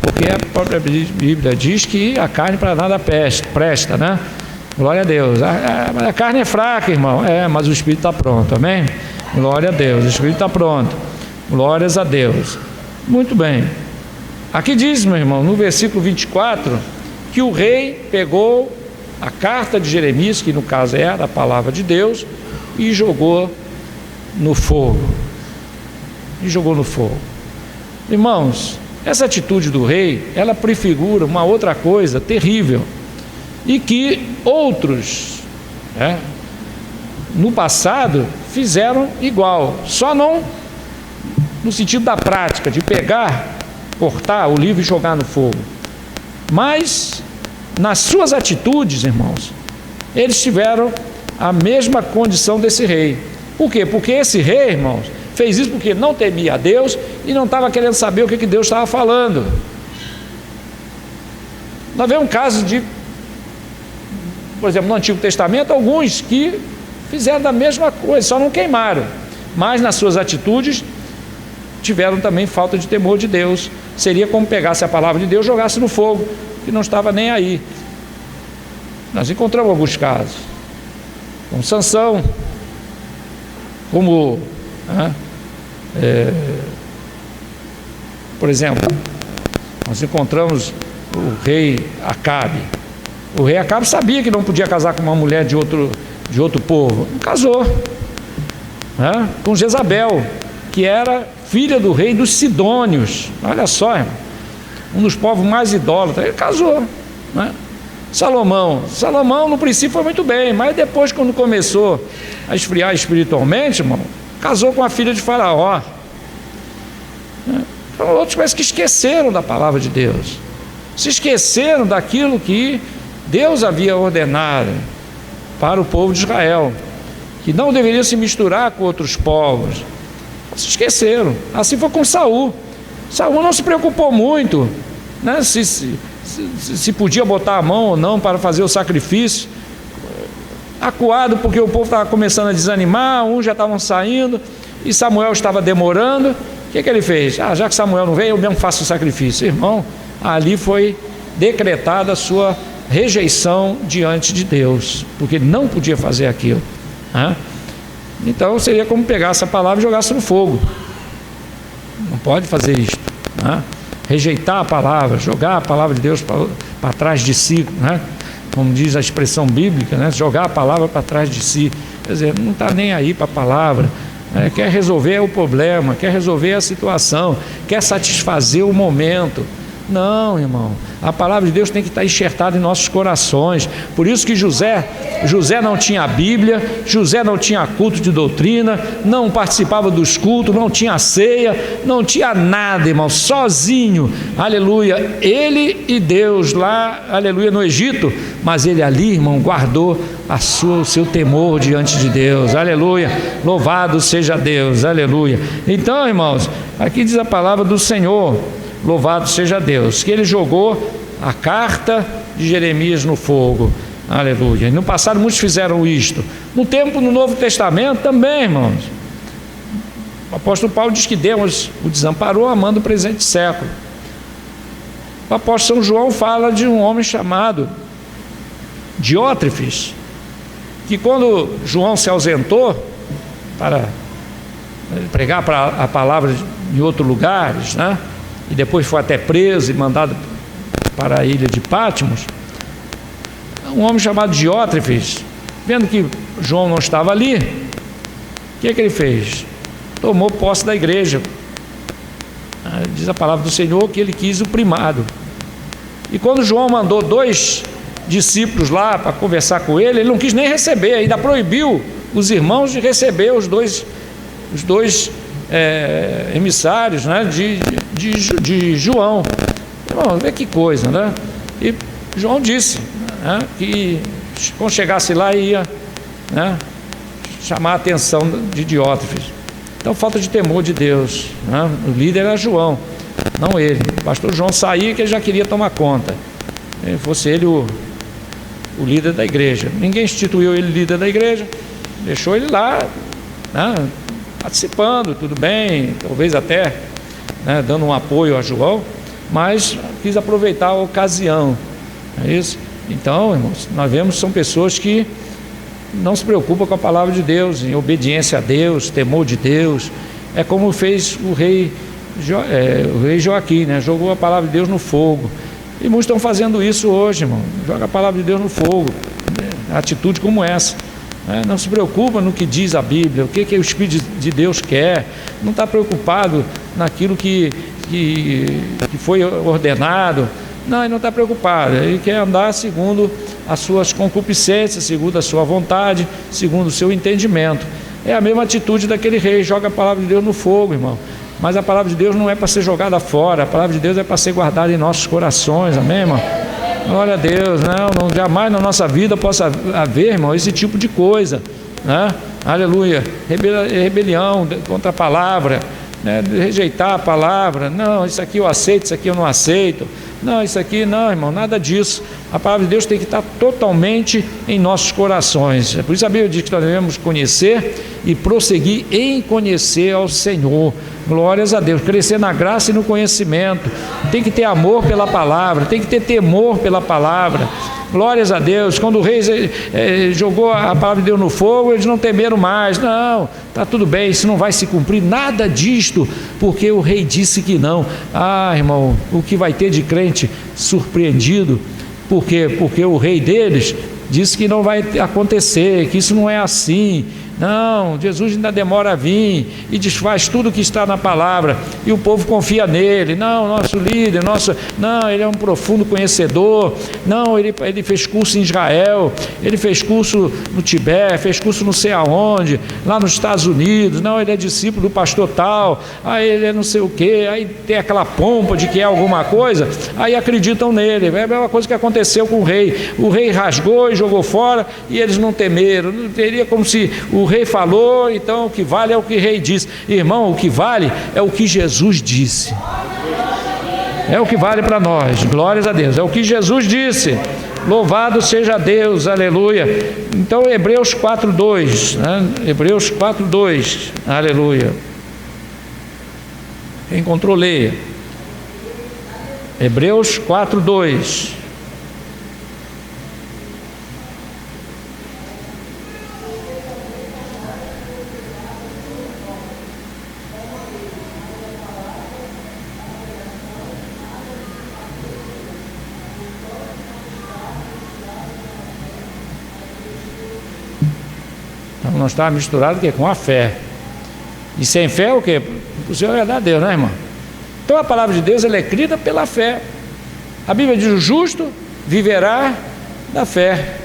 porque a própria Bíblia diz que a carne para nada presta, né? Glória a Deus. A carne é fraca, irmão, mas o Espírito está pronto, amém? Glória a Deus, o Espírito está pronto. Glórias a Deus. Muito bem. Aqui diz, meu irmão, no versículo 24, que o rei pegou a carta de Jeremias, que no caso era a palavra de Deus, e jogou no fogo. Irmãos, essa atitude do rei, ela prefigura uma outra coisa terrível, e que outros, no passado, fizeram igual, só não no sentido da prática, de pegar, cortar o livro e jogar no fogo, mas nas suas atitudes, irmãos, eles tiveram a mesma condição desse rei. Por quê? Porque esse rei, irmãos, fez isso porque não temia a Deus e não estava querendo saber o que Deus estava falando. Nós vemos um caso de, por exemplo, no Antigo Testamento, alguns que fizeram da mesma coisa, só não queimaram, mas nas suas atitudes tiveram também falta de temor de Deus. Seria como pegasse a palavra de Deus e jogasse no fogo, que não estava nem aí. Nós encontramos alguns casos, como Sansão, como por exemplo, nós encontramos o rei Acabe. O rei Acabe sabia que não podia casar com uma mulher de outro povo, não casou, com Jezabel, que era filha do rei dos Sidônios. Olha só, irmão, um dos povos mais idólatras. Ele casou, Salomão no princípio foi muito bem, mas depois, quando começou a esfriar espiritualmente, irmão, casou com a filha de Faraó. Então, outros parece que esqueceram da palavra de Deus, se esqueceram daquilo que Deus havia ordenado para o povo de Israel, que não deveria se misturar com outros povos. Se esqueceram. Assim foi com Saul. Saul não se preocupou muito, se podia botar a mão ou não para fazer o sacrifício, acuado porque o povo estava começando a desanimar, uns já estavam saindo e Samuel estava demorando. O que ele fez? Já que Samuel não veio, eu mesmo faço o sacrifício. Irmão, ali foi decretada a sua rejeição diante de Deus, porque ele não podia fazer aquilo. Então seria como pegar essa palavra e jogasse no fogo. Não pode fazer isto, rejeitar a palavra, jogar a palavra de Deus para trás de si, como diz a expressão bíblica, jogar a palavra para trás de si. Quer dizer, não está nem aí para a palavra, quer resolver o problema, quer resolver a situação, quer satisfazer o momento. Não, irmão, a palavra de Deus tem que estar enxertada em nossos corações. Por isso que José não tinha a Bíblia, José não tinha culto de doutrina, não participava dos cultos, não tinha ceia, não tinha nada, irmão, sozinho, aleluia, ele e Deus lá, aleluia, no Egito, mas ele ali, irmão, guardou o seu temor diante de Deus, aleluia, louvado seja Deus, aleluia. Então, irmãos, aqui diz a palavra do Senhor, louvado seja Deus, que ele jogou a carta de Jeremias no fogo, aleluia. E no passado muitos fizeram isto. No Novo Testamento também, irmãos, o apóstolo Paulo diz que Deus o desamparou amando o presente século. O apóstolo São João fala de um homem chamado Diótrefes, que quando João se ausentou para pregar a palavra em outros lugares, e depois foi até preso e mandado para a ilha de Patmos, um homem chamado Diótrefes, vendo que João não estava ali, o que ele fez? Tomou posse da igreja. Diz a palavra do Senhor que ele quis o primado. E quando João mandou 2 discípulos lá para conversar com ele não quis nem receber, ainda proibiu os irmãos de receber os dois emissários, de João. Irmão, vê que coisa, E João disse, que quando chegasse lá ia, chamar a atenção de Diótrefes. Então, falta de temor de Deus, O líder era João, não ele. O pastor João saía que ele já queria tomar conta. Fosse ele o líder da igreja. Ninguém instituiu ele líder da igreja, deixou ele lá, né, participando, tudo bem, talvez até, né, dando um apoio a João, mas quis aproveitar a ocasião, é isso? Então, irmãos, nós vemos que são pessoas que não se preocupam com a palavra de Deus, em obediência a Deus, temor de Deus. É como fez o rei Joaquim, né? Jogou a palavra de Deus no fogo. E muitos estão fazendo isso hoje, irmão. Joga a palavra de Deus no fogo. Atitude como essa, né? Não se preocupa no que diz a Bíblia, o que o Espírito de Deus quer. Não está preocupado naquilo que foi ordenado. Não, ele não está preocupado. Ele quer andar segundo as suas concupiscências, segundo a sua vontade, segundo o seu entendimento. É a mesma atitude daquele rei, joga a palavra de Deus no fogo, irmão. Mas a palavra de Deus não é para ser jogada fora, a palavra de Deus é para ser guardada em nossos corações, amém, irmão? Glória a Deus, não jamais na nossa vida possa haver, irmão, esse tipo de coisa, né? Aleluia, rebelião contra a palavra, né? Rejeitar a palavra, não, isso aqui eu aceito, isso aqui eu não aceito, não, isso aqui não, irmão, nada disso. A palavra de Deus tem que estar totalmente em nossos corações. É por isso a Bíblia diz que nós devemos conhecer e prosseguir em conhecer ao Senhor. Glórias a Deus, crescer na graça e no conhecimento. Tem que ter amor pela palavra, tem que ter temor pela palavra. Glórias a Deus. Quando o rei jogou a palavra de Deus no fogo, eles não temeram mais. Não, está tudo bem, isso não vai se cumprir, nada disto, porque o rei disse que não. Ah, irmão, o que vai ter de crente surpreendido? Por quê? Porque o rei deles disse que não vai acontecer, que isso não é assim. Não, Jesus ainda demora a vir e desfaz tudo o que está na palavra, e o povo confia nele. Não, nosso líder, não, ele é um profundo conhecedor. Não, ele fez curso em Israel, ele fez curso no Tibete, fez curso não sei aonde, lá nos Estados Unidos. Não, ele é discípulo do pastor tal, aí ele é não sei o que, aí tem aquela pompa de que é alguma coisa, aí acreditam nele. É a mesma coisa que aconteceu com o rei rasgou e jogou fora, e eles não temeram. Não teria, como se o rei falou, então o que vale é o que o rei disse. Irmão, o que vale é o que Jesus disse. É o que vale para nós. Glórias a Deus. É o que Jesus disse. Louvado seja Deus. Aleluia. Então Hebreus 4:2, né? Hebreus 4:2. Aleluia. Quem encontrou, leia. Hebreus 4:2. Não está misturado com a fé. E sem fé o que? O Senhor é da Deus, né, irmão? Então a palavra de Deus ela é crida pela fé. A Bíblia diz: o justo viverá da fé.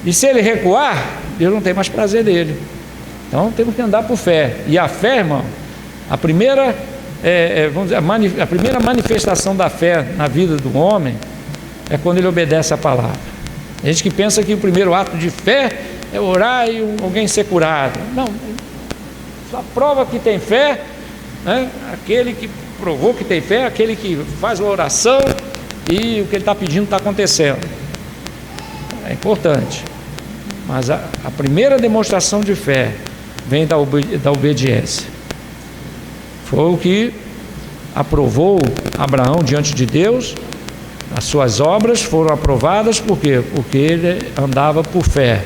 E se ele recuar, Deus não tem mais prazer dele. Então temos que andar por fé. E a fé, irmão, a primeira a primeira manifestação da fé na vida do homem é quando ele obedece a palavra. Tem gente que pensa que o primeiro ato de fé é orar e alguém ser curado. Não, só prova que tem fé, né? Aquele que provou que tem fé, aquele que faz uma oração e o que ele está pedindo está acontecendo. É importante, mas a primeira demonstração de fé vem da obediência. Foi o que aprovou Abraão diante de Deus. As suas obras foram aprovadas, por quê? Porque ele andava por fé.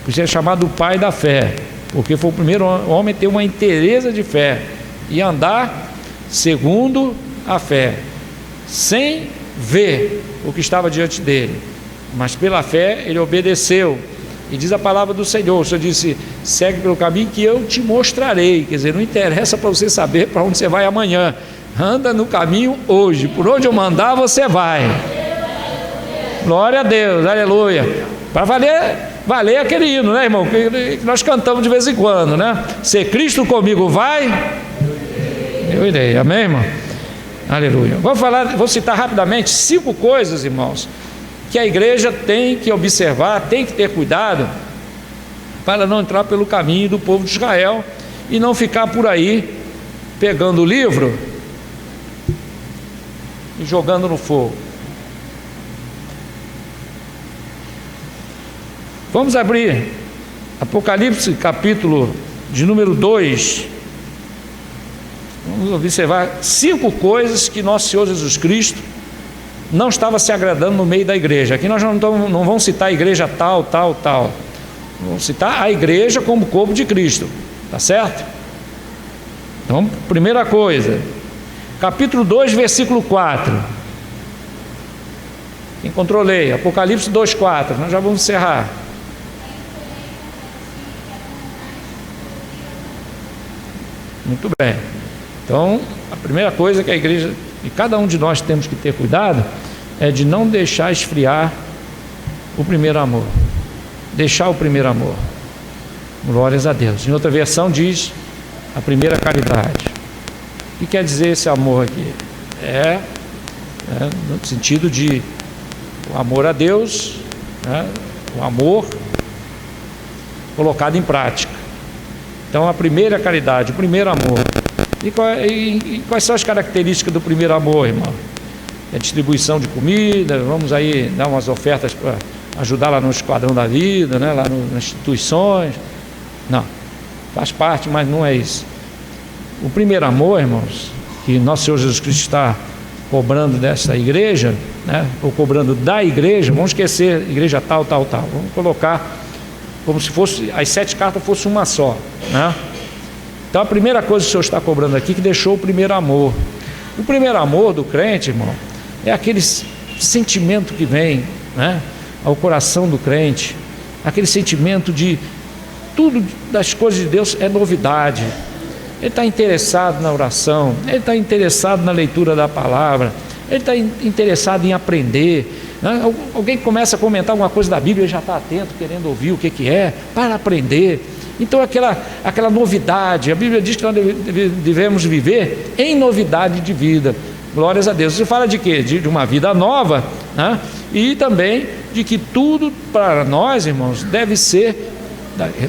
Por isso é chamado o pai da fé, porque foi o primeiro homem a ter uma inteireza de fé e andar segundo a fé, sem ver o que estava diante dele, mas pela fé ele obedeceu. E diz a palavra do Senhor, o Senhor disse: segue pelo caminho que eu te mostrarei. Quer dizer, não interessa para você saber para onde você vai amanhã, anda no caminho hoje, por onde eu mandar você vai. Glória a Deus, aleluia. Para valer aquele hino, né, irmão, que nós cantamos de vez em quando, né? Se Cristo comigo vai, eu irei. Amém, irmão? Aleluia. Vou citar rapidamente 5 coisas, irmãos, que a igreja tem que observar, tem que ter cuidado, para não entrar pelo caminho do povo de Israel e não ficar por aí pegando o livro e jogando no fogo. Vamos abrir Apocalipse, capítulo de número 2, vamos observar 5 coisas que nosso Senhor Jesus Cristo não estava se agradando no meio da igreja. Aqui nós não vamos citar a igreja tal. Vamos citar a igreja como corpo de Cristo, tá certo? Então, primeira coisa, capítulo 2, versículo 4. Encontrou, leia, Apocalipse 2:4. Nós já vamos encerrar. Muito bem. Então, a primeira coisa que a igreja, e cada um de nós temos que ter cuidado, é de não deixar esfriar o primeiro amor. Deixar o primeiro amor. Glórias a Deus. Em outra versão diz a primeira caridade. O que quer dizer esse amor aqui? No sentido de o amor a Deus, o amor colocado em prática. Então, a primeira caridade, o primeiro amor. E quais são as características do primeiro amor, irmão? É distribuição de comida, vamos aí dar umas ofertas para ajudar lá no esquadrão da vida, lá nas instituições. Não, faz parte, mas não é isso. O primeiro amor, irmãos, que nosso Senhor Jesus Cristo está cobrando dessa igreja, ou cobrando da igreja, vamos esquecer igreja tal, vamos colocar como se fosse, as 7 cartas fossem uma só, Então a primeira coisa que o Senhor está cobrando aqui, que deixou o primeiro amor. O primeiro amor do crente, irmão, é aquele sentimento que vem ao coração do crente, aquele sentimento de tudo das coisas de Deus é novidade. Ele está interessado na oração, ele está interessado na leitura da palavra, ele está interessado em aprender. Alguém começa a comentar alguma coisa da Bíblia, ele já está atento, querendo ouvir o que é, para aprender. Então aquela novidade, a Bíblia diz que nós devemos viver em novidade de vida. Glórias a Deus. Você fala de quê? De uma vida nova, e também de que tudo para nós, irmãos, deve ser,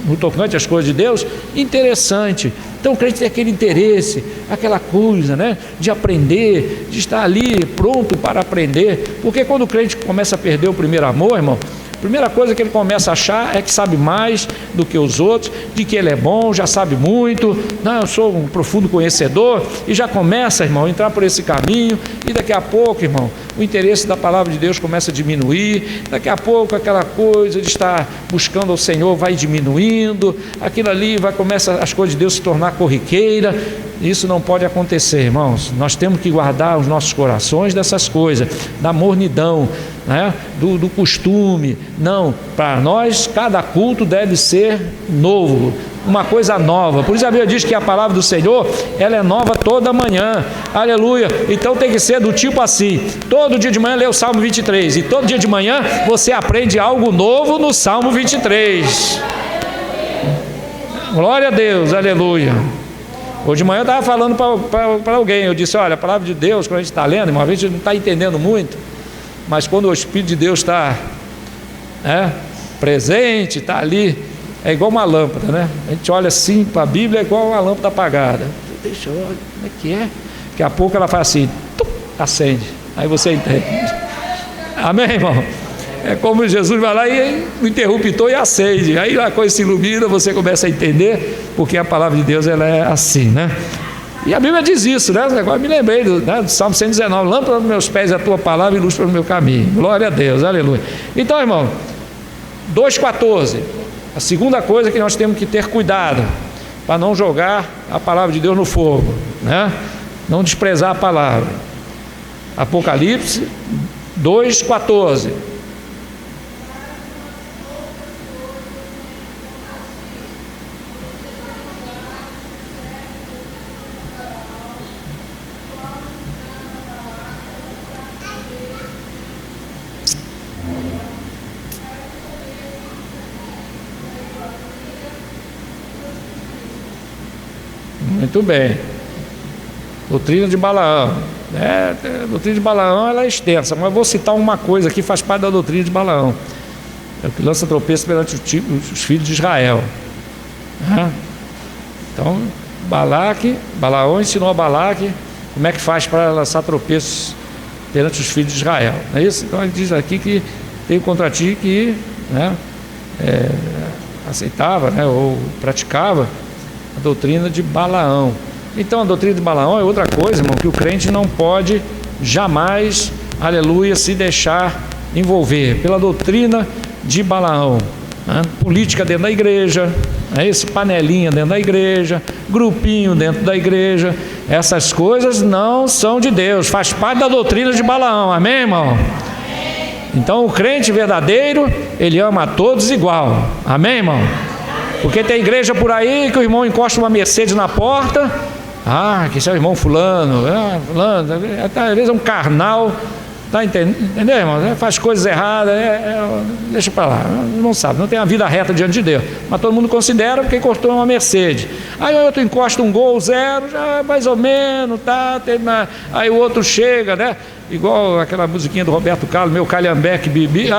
no tocante às coisas de Deus, interessante. Então o crente tem aquele interesse, aquela coisa, de aprender, de estar ali pronto para aprender. Porque quando o crente começa a perder o primeiro amor, irmão, a primeira coisa que ele começa a achar é que sabe mais do que os outros, de que ele é bom, já sabe muito, eu sou um profundo conhecedor, e já começa, irmão, a entrar por esse caminho, e daqui a pouco, irmão, o interesse da palavra de Deus começa a diminuir, daqui a pouco aquela coisa de estar buscando ao Senhor vai diminuindo, aquilo ali começa as coisas de Deus se tornar corriqueira. Isso não pode acontecer, irmãos. Nós temos que guardar os nossos corações dessas coisas, da mornidão, do costume. Não, para nós cada culto deve ser novo, uma coisa nova. Por isso a Bíblia diz que a palavra do Senhor, ela é nova toda manhã. Aleluia. Então tem que ser do tipo assim: todo dia de manhã lê o Salmo 23, e todo dia de manhã você aprende algo novo no Salmo 23. Glória a Deus, aleluia. Hoje de manhã eu estava falando para alguém, eu disse: olha, a palavra de Deus, quando a gente está lendo, uma vez a gente não está entendendo muito, mas quando o Espírito de Deus está presente, está ali, é igual uma lâmpada, A gente olha assim para a Bíblia, é igual uma lâmpada apagada. Deixa eu olhar, como é que é? Daqui a pouco ela faz assim, acende, aí você entende. Amém, irmão? É como Jesus vai lá e o interruptor e acende, aí a coisa se ilumina, você começa a entender, porque a palavra de Deus ela é assim, E a Bíblia diz isso, Agora me lembrei do Salmo 119, lâmpada dos meus pés é a tua palavra e luz para o meu caminho. Glória a Deus, aleluia. Então, irmão, 2,14, a segunda coisa que nós temos que ter cuidado, para não jogar a palavra de Deus no fogo, Não desprezar a palavra. Apocalipse 2,14. Muito bem. Doutrina de Balaão. A doutrina de Balaão ela é extensa, mas vou citar uma coisa aqui, faz parte da doutrina de Balaão. É o que lança tropeço perante os filhos de Israel. Então, Balaão ensinou a Balaque como é que faz para lançar tropeços perante os filhos de Israel. Não é isso? Então ele diz aqui que tem contra ti que aceitava, né, ou praticava a doutrina de Balaão. Então a doutrina de Balaão é outra coisa, irmão, que o crente não pode jamais, aleluia, se deixar envolver pela doutrina de Balaão, né? Política dentro da igreja, esse panelinha dentro da igreja, grupinho dentro da igreja, essas coisas não são de Deus, faz parte da doutrina de Balaão, amém, irmão? Então o crente verdadeiro, ele ama a todos igual, amém, irmão? Porque tem igreja por aí que o irmão encosta uma Mercedes na porta, que esse é o irmão fulano, às vezes é um carnal, tá entendeu, irmão? Faz coisas erradas, deixa para lá, não sabe, não tem a vida reta diante de Deus, mas todo mundo considera porque encostou uma Mercedes. Aí o outro encosta um Gol zero, já mais ou menos, aí o outro chega, né? Igual aquela musiquinha do Roberto Carlos, meu Calhambeque Bibi.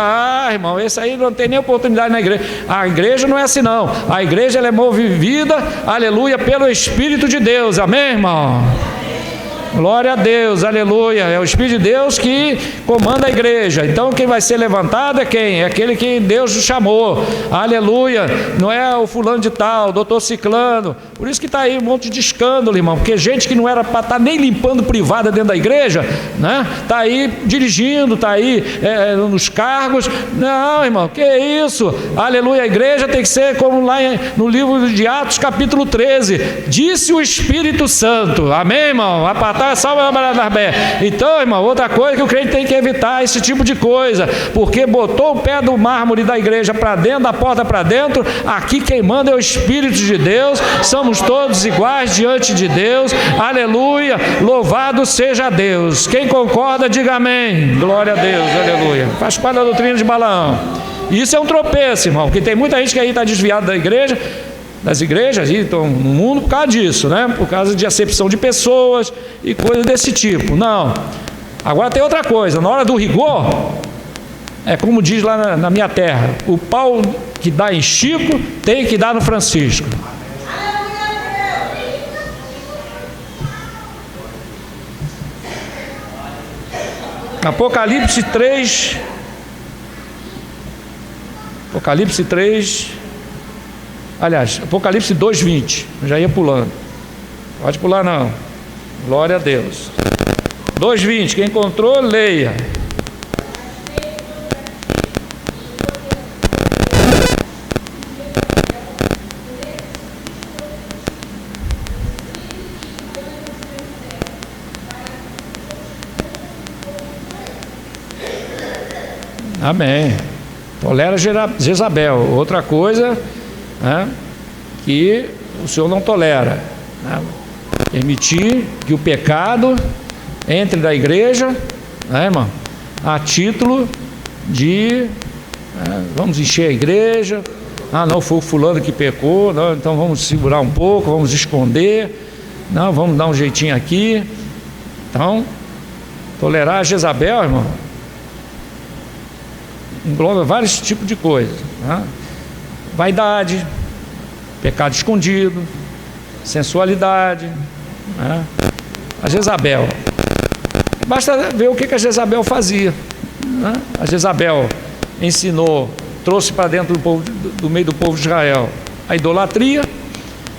Irmão, esse aí não tem nem oportunidade na igreja. A igreja não é assim não. A igreja ela é movida, aleluia, pelo Espírito de Deus, amém, irmão? Glória a Deus, aleluia. É o Espírito de Deus que comanda a igreja. Então quem vai ser levantado é quem? É aquele que Deus chamou, aleluia. Não é o fulano de tal, doutor ciclano. Por isso que está aí um monte de escândalo, irmão, porque gente que não era para estar nem limpando privada dentro da igreja, né? Está aí dirigindo, está aí nos cargos. Não, irmão, que isso? Aleluia, a igreja tem que ser como lá no livro de Atos capítulo 13, disse o Espírito Santo, amém, irmão? Então, irmão, outra coisa que o crente tem que evitar esse tipo de coisa, porque botou o pé do mármore da igreja para dentro, da porta para dentro. Aqui quem manda é o Espírito de Deus, somos todos iguais diante de Deus, aleluia, louvado seja Deus. Quem concorda, diga amém, glória a Deus, aleluia. Faz parte da doutrina de Balaão. Isso é um tropeço, irmão, porque tem muita gente que aí está desviada da igreja, das igrejas aí estão no mundo por causa disso, né? Por causa de acepção de pessoas e coisas desse tipo. Não. Agora tem outra coisa, na hora do rigor, é como diz lá na minha terra, o pau que dá em Chico tem que dar no Francisco. Apocalipse 3, aliás, Apocalipse 2:20, já ia pulando, pode pular não, glória a Deus. 2:20, quem encontrou, leia. Amém. Tolera Jezabel. Outra coisa, né, que o Senhor não tolera, né? Permitir que o pecado entre na igreja, né, irmão, a título de vamos encher a igreja. Não foi o fulano que pecou, não, então vamos segurar um pouco, vamos esconder, não, vamos dar um jeitinho aqui. Então, tolerar Jezabel, irmão, engloba vários tipos de coisas, né? Vaidade, pecado escondido, sensualidade, né? A Jezabel, basta ver o que a Jezabel fazia, né? A Jezabel ensinou, trouxe para dentro do meio do povo de Israel a idolatria,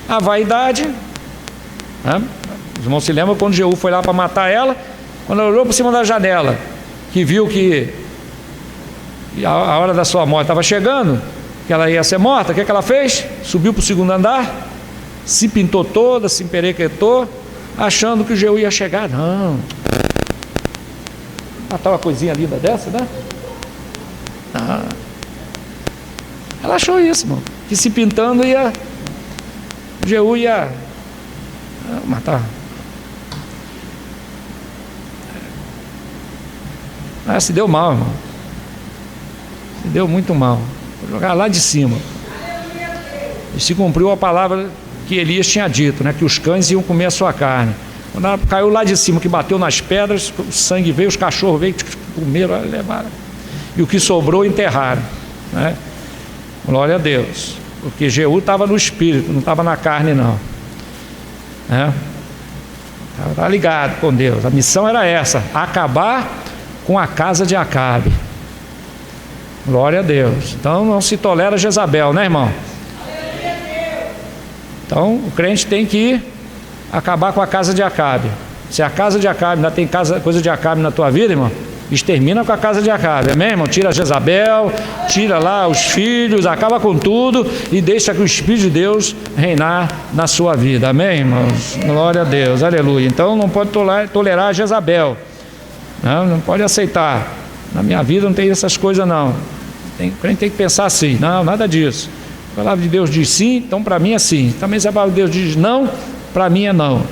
a vaidade, né? Os irmãos se lembram quando Jeú foi lá para matar ela, quando ela olhou por cima da janela, que viu que a hora da sua morte estava chegando, que ela ia ser morta, o que ela fez? Subiu para o segundo andar, se pintou toda, se emperequetou, achando que o Jeú ia chegar. Não, matar uma coisinha linda dessa, né? Ela achou isso, irmão, que se pintando o Jeú ia matar. Se deu mal, irmão, se deu muito mal. Vou jogar lá de cima. E se cumpriu a palavra que Elias tinha dito, né? Que os cães iam comer a sua carne. Quando ela caiu lá de cima, que bateu nas pedras, o sangue veio, os cachorros veio, comeram, levaram. E o que sobrou, enterraram, né? Glória a Deus. Porque Jeú estava no espírito, não estava na carne, não, né? Estava ligado com Deus. A missão era essa: acabar com a casa de Acabe. Glória a Deus. Então não se tolera Jezabel, né, irmão? Então, o crente tem que acabar com a casa de Acabe. Se a casa de Acabe ainda tem coisa de Acabe na tua vida, irmão, extermina com a casa de Acabe, amém, irmão? Tira Jezabel, tira lá os filhos, acaba com tudo e deixa que o Espírito de Deus reinar na sua vida, amém, irmãos? Glória a Deus, aleluia. Então não pode tolerar Jezabel, não pode aceitar. Na minha vida não tem essas coisas não. O crente tem que pensar assim, não, nada disso. A palavra de Deus diz sim, então para mim é sim. Também se a palavra de Deus diz não, para mim é não.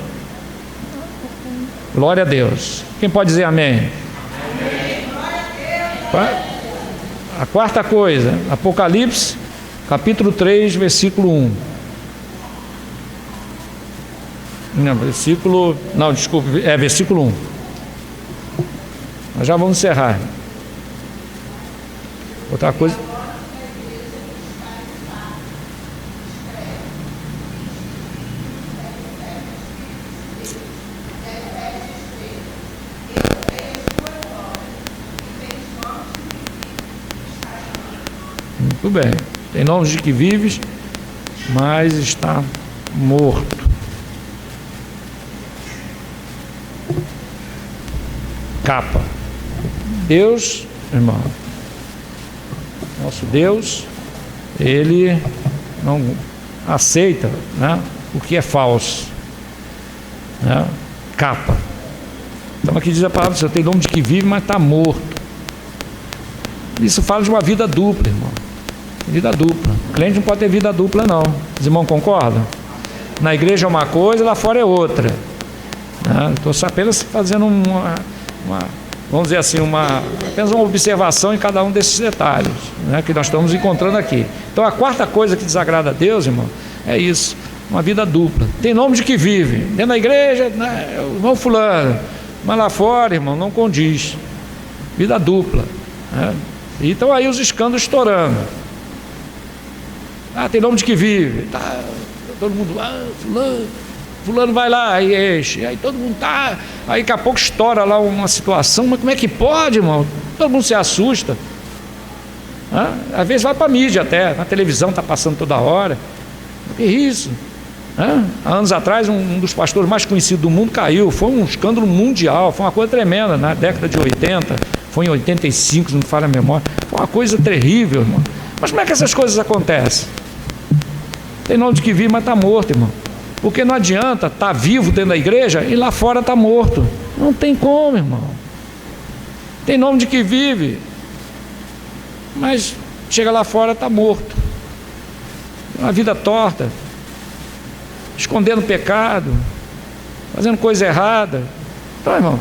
Glória a Deus. Quem pode dizer amém? A quarta coisa, Apocalipse, capítulo 3, versículo 1. Versículo 1. Nós já vamos encerrar. Outra coisa. Muito bem. Tem nomes de que vives, mas está morto. Capa. Deus, irmão, nosso Deus, Ele não aceita, né, o que é falso, né? Capa. Então aqui diz a palavra, você tem nome de que vive, mas está morto. Isso fala de uma vida dupla, irmão. Vida dupla. O crente não pode ter vida dupla, não. Os irmãos concordam? Na igreja é uma coisa, lá fora é outra. Estou apenas fazendo vamos dizer assim, apenas uma observação em cada um desses detalhes, né, que nós estamos encontrando aqui. Então a quarta coisa que desagrada a Deus, irmão, é isso, uma vida dupla. Tem nome de que vive, dentro da igreja, né, o irmão fulano, mas lá fora, irmão, não condiz. Vida dupla, né? Então aí os escândalos estourando. Tem nome de que vive, todo mundo lá, fulano vai lá, aí enche, aí todo mundo aí daqui a pouco estoura lá uma situação, mas como é que pode, irmão? Todo mundo se assusta. Às vezes vai para a mídia até, na televisão está passando toda hora. Que isso? Há anos atrás um dos pastores mais conhecidos do mundo caiu, foi um escândalo mundial, foi uma coisa tremenda, na década de 80, foi em 85, se não me falha a memória, foi uma coisa terrível, irmão. Mas como é que essas coisas acontecem? Tem nome de que vive, mas está morto, irmão. Porque não adianta estar vivo dentro da igreja e lá fora está morto. Não tem como, irmão. Tem nome de que vive, mas chega lá fora está morto. Uma vida torta, escondendo pecado, fazendo coisa errada. Então, irmão,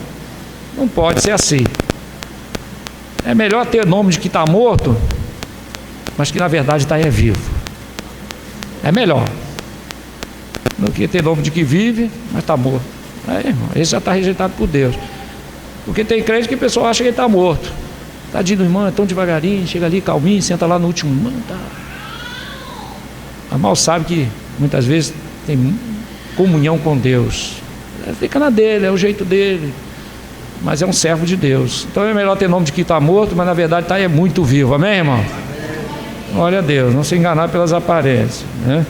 não pode ser assim. É melhor ter nome de que está morto, mas que na verdade está vivo. É melhor do que ter nome de que vive, mas está morto. Irmão, esse já está rejeitado por Deus. Porque tem crente que o pessoal acha que ele está morto. Tadinho do irmão, é tão devagarinho, chega ali calminho, senta lá no último mano, tá. Mas mal sabe que muitas vezes tem comunhão com Deus. Fica na dele, é o jeito dele, mas é um servo de Deus. Então é melhor ter nome de que está morto, mas na verdade está muito vivo. Amém, irmão? Glória a Deus, não se enganar pelas aparências, né?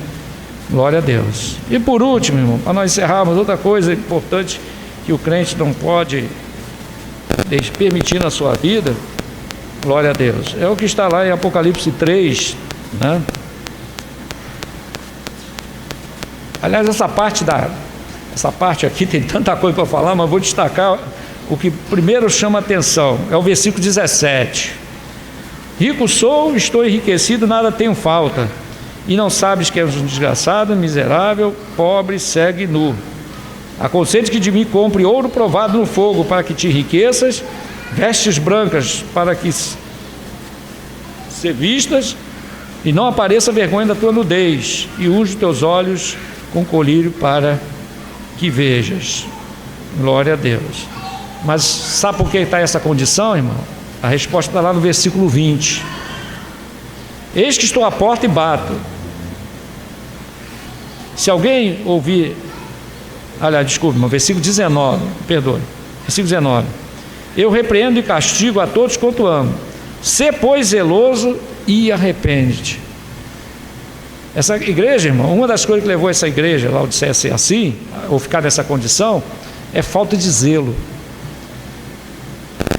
Glória a Deus. E por último, irmão, para nós encerrarmos, outra coisa importante que o crente não pode permitir na sua vida, glória a Deus, é o que está lá em Apocalipse 3, né? Aliás, essa parte aqui tem tanta coisa para falar, mas vou destacar o que primeiro chama a atenção, é o versículo 17. Rico sou, estou enriquecido, nada tenho falta. E não sabes que és um desgraçado, miserável, pobre, cego e nu. Aconselho que de mim compre ouro provado no fogo, para que te enriqueças, vestes brancas, para que se vistas, e não apareça vergonha da tua nudez, e unge teus olhos com colírio para que vejas. Glória a Deus. Mas sabe por que está essa condição, irmão? A resposta está lá no versículo 20. Eis que estou à porta e bato. Se alguém ouvir, desculpe, versículo 19, perdoe, versículo 19. Eu repreendo e castigo a todos quanto amo. Sê, pois, zeloso e arrepende-te. Essa igreja, irmão, uma das coisas que levou essa igreja, Laodiceia, a ser assim, ou ficar nessa condição, é falta de zelo.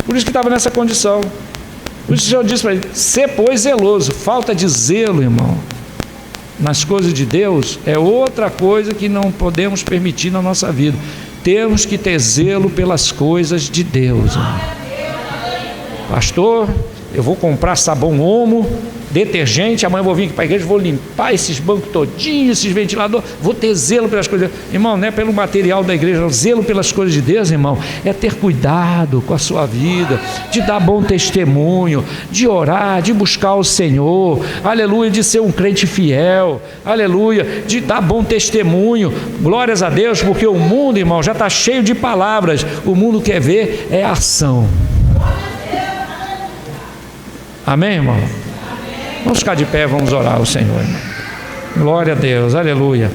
Por isso que estava nessa condição. Por isso que o Senhor disse para ele: ser, pois, zeloso. Falta de zelo, irmão, nas coisas de Deus é outra coisa que não podemos permitir na nossa vida. Temos que ter zelo pelas coisas de Deus, irmão. Pastor, eu vou comprar sabão Omo, detergente, amanhã eu vou vir aqui para a igreja, vou limpar esses bancos todinhos, esses ventiladores, vou ter zelo pelas coisas de Deus. Irmão, não é pelo material da igreja, não. Zelo pelas coisas de Deus, irmão, é ter cuidado com a sua vida, de dar bom testemunho, de orar, de buscar o Senhor, aleluia, de ser um crente fiel, aleluia, de dar bom testemunho. Glórias a Deus, porque o mundo, irmão, já está cheio de palavras, o mundo quer ver é ação. Amém, irmão? Vamos ficar de pé, vamos orar ao Senhor, irmão. Glória a Deus, aleluia.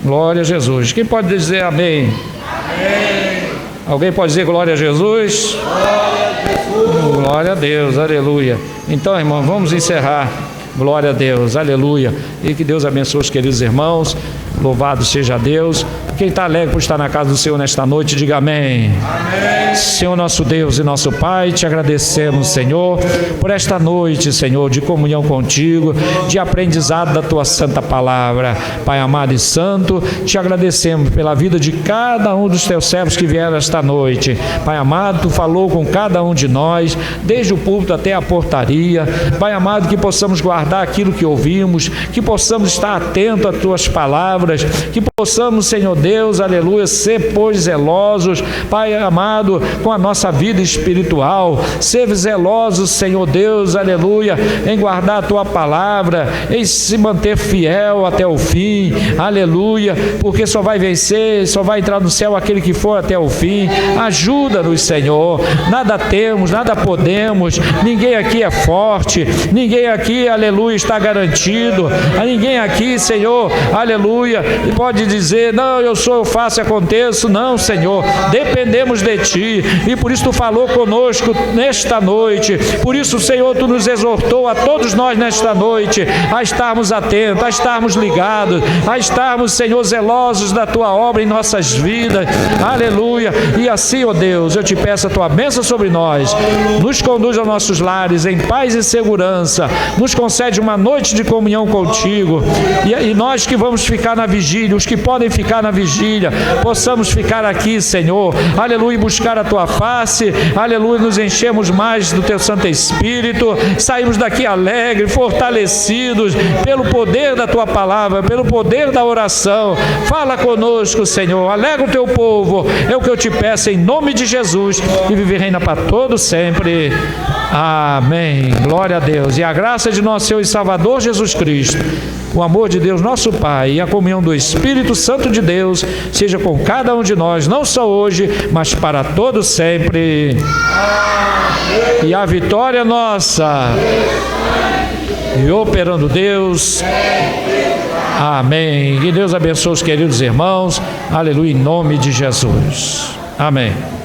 Glória a Jesus. Quem pode dizer amém? Amém. Alguém pode dizer glória a Jesus? Glória a Jesus. Glória a Deus, aleluia. Então, irmão, vamos encerrar. Glória a Deus, aleluia. E que Deus abençoe os queridos irmãos. Louvado seja Deus. Quem está alegre por estar na casa do Senhor nesta noite, diga amém. Amém. Senhor nosso Deus e nosso Pai, te agradecemos, Senhor, por esta noite, Senhor, de comunhão contigo, de aprendizado da tua santa palavra. Pai amado e santo, te agradecemos pela vida de cada um dos teus servos que vieram esta noite. Pai amado, tu falou com cada um de nós, desde o púlpito até a portaria. Pai amado, que possamos guardar aquilo que ouvimos, que possamos estar atentos às tuas palavras, que possamos, Senhor Deus, aleluia, ser, pois, zelosos, Pai amado, com a nossa vida espiritual, ser zelosos, Senhor Deus, aleluia, em guardar a tua palavra, em se manter fiel até o fim, aleluia, porque só vai vencer, só vai entrar no céu aquele que for até o fim. Ajuda-nos, Senhor. Nada temos, nada podemos, ninguém aqui é forte, ninguém aqui, aleluia, está garantido, a ninguém aqui, Senhor, aleluia, e pode dizer: não, eu faço e aconteço. Não, Senhor, dependemos de ti, e por isso tu falou conosco nesta noite. Por isso, Senhor, tu nos exortou a todos nós nesta noite a estarmos atentos, a estarmos ligados, a estarmos, Senhor, zelosos da tua obra em nossas vidas, aleluia. E assim, ó Deus, eu te peço a tua bênção sobre nós, nos conduz aos nossos lares em paz e segurança, nos concede uma noite de comunhão contigo, e nós que vamos ficar na vigília, os que podem ficar na vigília, possamos ficar aqui, Senhor, aleluia, e buscar a tua face, aleluia, nos enchemos mais do teu Santo Espírito, saímos daqui alegres, fortalecidos pelo poder da tua palavra, pelo poder da oração. Fala conosco, Senhor, alegra o teu povo, é o que eu te peço em nome de Jesus, e vive e reina para todos sempre. Amém. Glória a Deus. E a graça de nosso Senhor e Salvador Jesus Cristo, o amor de Deus nosso Pai e a comunhão do Espírito Santo de Deus seja com cada um de nós, não só hoje, mas para todos sempre. Amém. E a vitória é nossa. E operando Deus. Amém. Que Deus abençoe os queridos irmãos. Aleluia, em nome de Jesus. Amém.